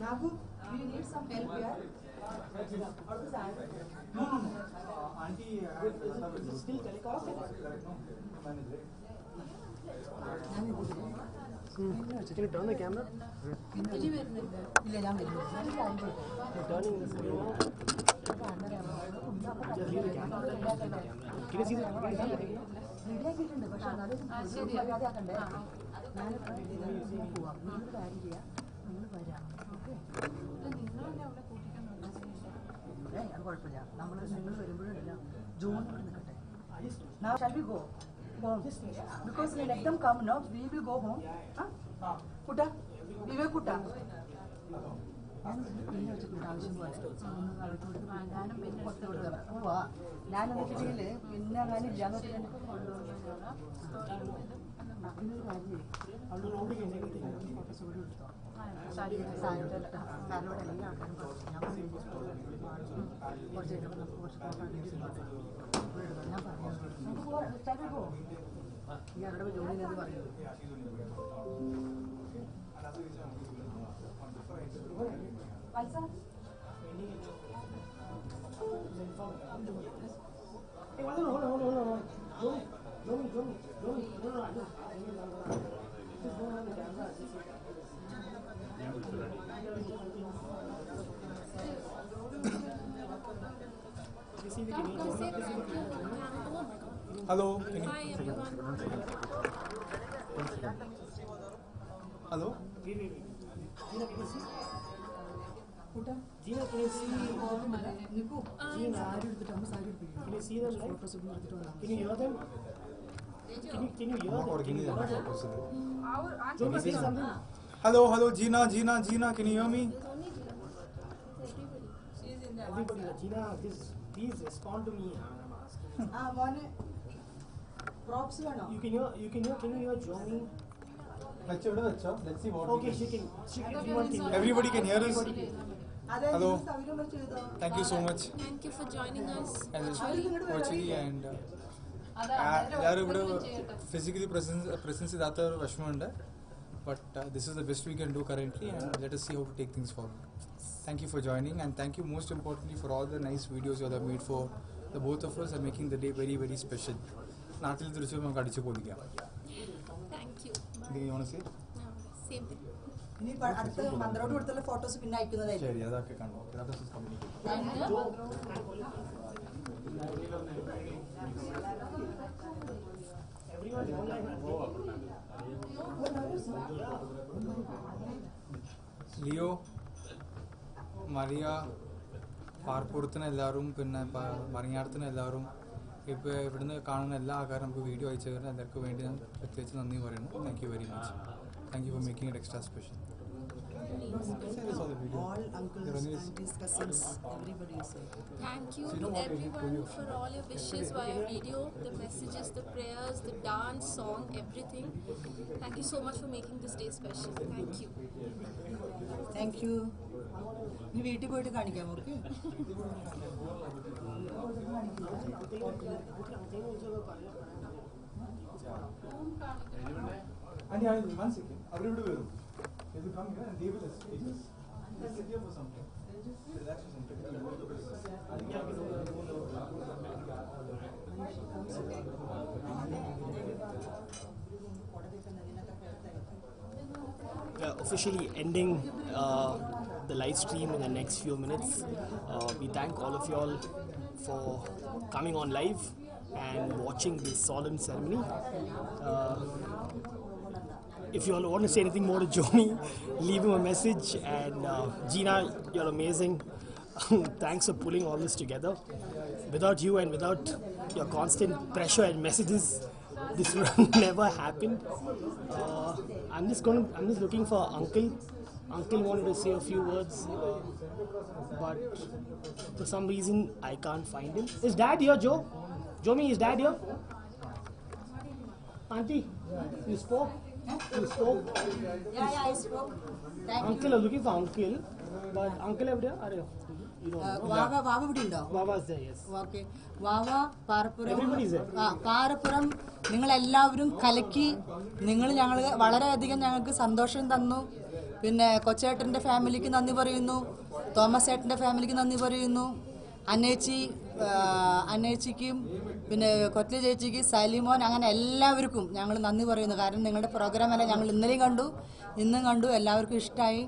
Nabu, do you need some help here? No. Auntie, is it still telecast? Can you turn the camera? Turning the screen. Just leave the camera. Can you see the camera? റെഡിയാക്കിയിട്ടുണ്ട് പക്ഷെ എന്നാലും മര്യാദയാക്കണ്ടേ ഞാനിപ്പോൾ പോവാം നിങ്ങൾ കാര്യം ചെയ്യാം നിങ്ങൾ വരാം ഓക്കെ അത് കുഴപ്പമില്ല നിങ്ങൾ വരുമ്പോഴല്ല ജോൺ ഇവിടെ നിൽക്കട്ടെ now shall we go home because we let them come now we will go home കുട്ടാ വിവേക് കുട്ടാ പിന്നെ വെച്ചിട്ടുണ്ട് ആവശ്യം പോലെ ഞാനും പിന്നെ പുറത്തോട്ട് വരാം പോവാ ഞാനെന്ന് വെച്ചിട്ടുണ്ടെങ്കിൽ പിന്നെ അങ്ങനെ ഇല്ലാന്ന് വെച്ചിട്ടുണ്ടെങ്കിൽ പിന്നൊരു കാര്യം ഫോട്ടോസ് കൂടി എടുത്തോ സാറിനോട് എല്ലാ ആൾക്കാരും ഞാൻ കുറച്ച് കഴിയുമ്പോൾ നമുക്ക് കുറച്ച് ഞാൻ പറഞ്ഞു നമുക്ക് പോവാം സ്റ്റാർട്ട് പോവാം ഈ അവരുടെ ജോലിയിലെന്ന് പറയുന്നത് Valsa? Hey, hold on. Jomy, no. Just go on the camera. You see the Hello. Hello. Gina, can you see? Gina, can you see? Niku, Gina, can you see them live? Can you hear them? Can you hear them? Jomy, say something. Hello, Gina, can you hear me? Everybody, Gina, please respond to me. I'm asking. Props വേണോ? Can you hear Jomy? Let's see what. Okay, she can. Everybody can hear us. Hello. Thank you so much. Thank you for joining us. Virtually and എല്ലാവരും ഇവിടെ physically presence ഇല്ലാത്ത ഒരു വിഷമമുണ്ട്. But this is the best we can do currently, and let us see how to take things forward. Thank you for joining, and thank you most importantly for all the nice videos you have made for the both of us and making the day very, very special. നാട്ടിൽ തിരിച്ചു നമുക്ക് അടിച്ചു പൊളിക്കാം. Thank you. Anything you want to say? No, same thing. ഇനി അടുത്ത മന്ത്രോട് കൊടുത്തുള്ള photos പിന്നെ അയക്കുന്നതായിരിക്കും. ശരി, അതൊക്കെ കണ്ടോ. That is communication. Leo, Mariya, പാർപ്പുറത്തിന് എല്ലാവരും പിന്നെ മറിയാടത്തിന് എല്ലാവരും ഇപ്പോൾ ഇവിടുന്ന് കാണുന്ന എല്ലാ ആൾക്കാരും നമുക്ക് വീഡിയോ അയച്ചു തരുന്ന എല്ലാവർക്കും വേണ്ടി ഞാൻ പ്രത്യേകിച്ച് നന്ദി പറയുന്നു. Thank you very much. Thank you for making it extra special. All uncles, aunties, cousins, everybody is here. Thank you to everyone for all your wishes via video, the messages, the prayers, the dance, song, everything. Thank you so much for making this day special. Thank you. Thank you. ഇനി വീട്ടിൽ പോയിട്ട് കാണിക്കാം അവർക്ക്. One second. അവരിവിടെ വരും. They will come here and they will escape us. Let's sit here for some time. Relax for some time. We are officially ending the live stream in the next few minutes. We thank all of you all for coming on live and watching this solemn ceremony. If you all want to say anything more to Jomy, leave him a message. And Gina, you're amazing. Thanks for pulling all this together. Without you and without your constant pressure and messages, this would have never happened. I'm just looking for Uncle. Uncle wanted to say a few words, but for some reason I can't find him. Is Dad here, Joe? Jomy, is Dad here? Auntie, you spoke? You spoke? Yeah, I spoke. Thank Uncle, you. I'm looking for Uncle, but Uncle over there? You don't know. വാവ ഇവിടെ ഉണ്ടോ? Wawa's there, yes. Okay Vava Parappuram Everybody's there. പാറപ്പുറം നിങ്ങളെല്ലാവരും കലക്കി. ഞങ്ങൾ വളരെയധികം ഞങ്ങൾക്ക് സന്തോഷം തന്നു. പിന്നെ കൊച്ചേട്ടൻ്റെ ഫാമിലിക്ക് നന്ദി പറയുന്നു, തോമസ് ഏട്ടൻ്റെ ഫാമിലിക്ക് നന്ദി പറയുന്നു, അന്നേച്ചിക്കും പിന്നെ കൊറ്റ്ലി ചേച്ചിക്ക്, സലിമോൻ, അങ്ങനെ എല്ലാവർക്കും ഞങ്ങൾ നന്ദി പറയുന്നു. കാരണം നിങ്ങളുടെ പ്രോഗ്രാം എല്ലാം ഞങ്ങൾ ഇന്നലെയും കണ്ടു, ഇന്നും കണ്ടു, എല്ലാവർക്കും ഇഷ്ടമായി.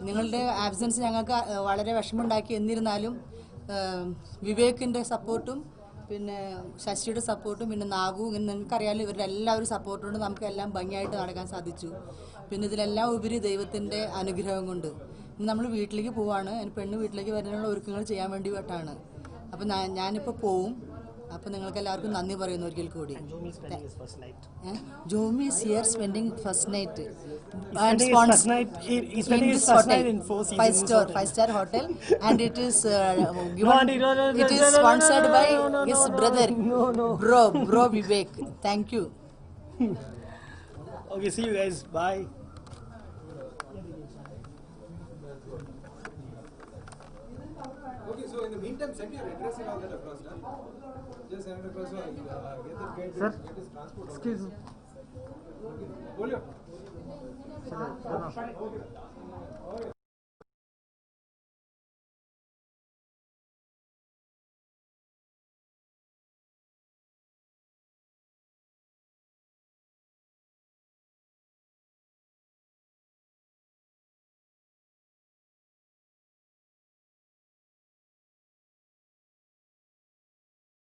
നിങ്ങളുടെ ആബ്സെൻസ് ഞങ്ങൾക്ക് വളരെ വിഷമമുണ്ടാക്കി. എന്നിരുന്നാലും വിവേകിൻ്റെ സപ്പോർട്ടും പിന്നെ ശശിയുടെ സപ്പോർട്ടും പിന്നെ നാഗു, നിങ്ങൾക്കറിയാമല്ലോ ഇവരുടെ എല്ലാവരും സപ്പോർട്ടും കൊണ്ട് നമുക്ക് എല്ലാം ഭംഗിയായിട്ട് നടക്കാൻ സാധിച്ചു. പിന്നെ ഇതിലെല്ലാം ഉപരി ദൈവത്തിൻ്റെ അനുഗ്രഹം കൊണ്ട് ഇന്ന് നമ്മൾ വീട്ടിലേക്ക് പോവാണ്. പെണ്ണ് വീട്ടിലേക്ക് വരുന്നതിനുള്ള ഒരുക്കങ്ങൾ ചെയ്യാൻ വേണ്ടിയിട്ടാണ്. അപ്പം ഞാനിപ്പോൾ പോവും. അപ്പോൾ നിങ്ങൾക്ക് എല്ലാവർക്കും നന്ദി പറയുന്നു ഒരിക്കൽ കൂടി. Jomy is here spending first night. He's spending his first night in Four Seasons. Five-star hotel, and it is given. It is sponsored by his brother. Bro Vivek. Thank you. Okay, see you guys. Bye. Okay, so in the meantime, send your address and all that across, huh? Just send it across so get Sir, his transport. excuse me. Okay. Hold your. Sir,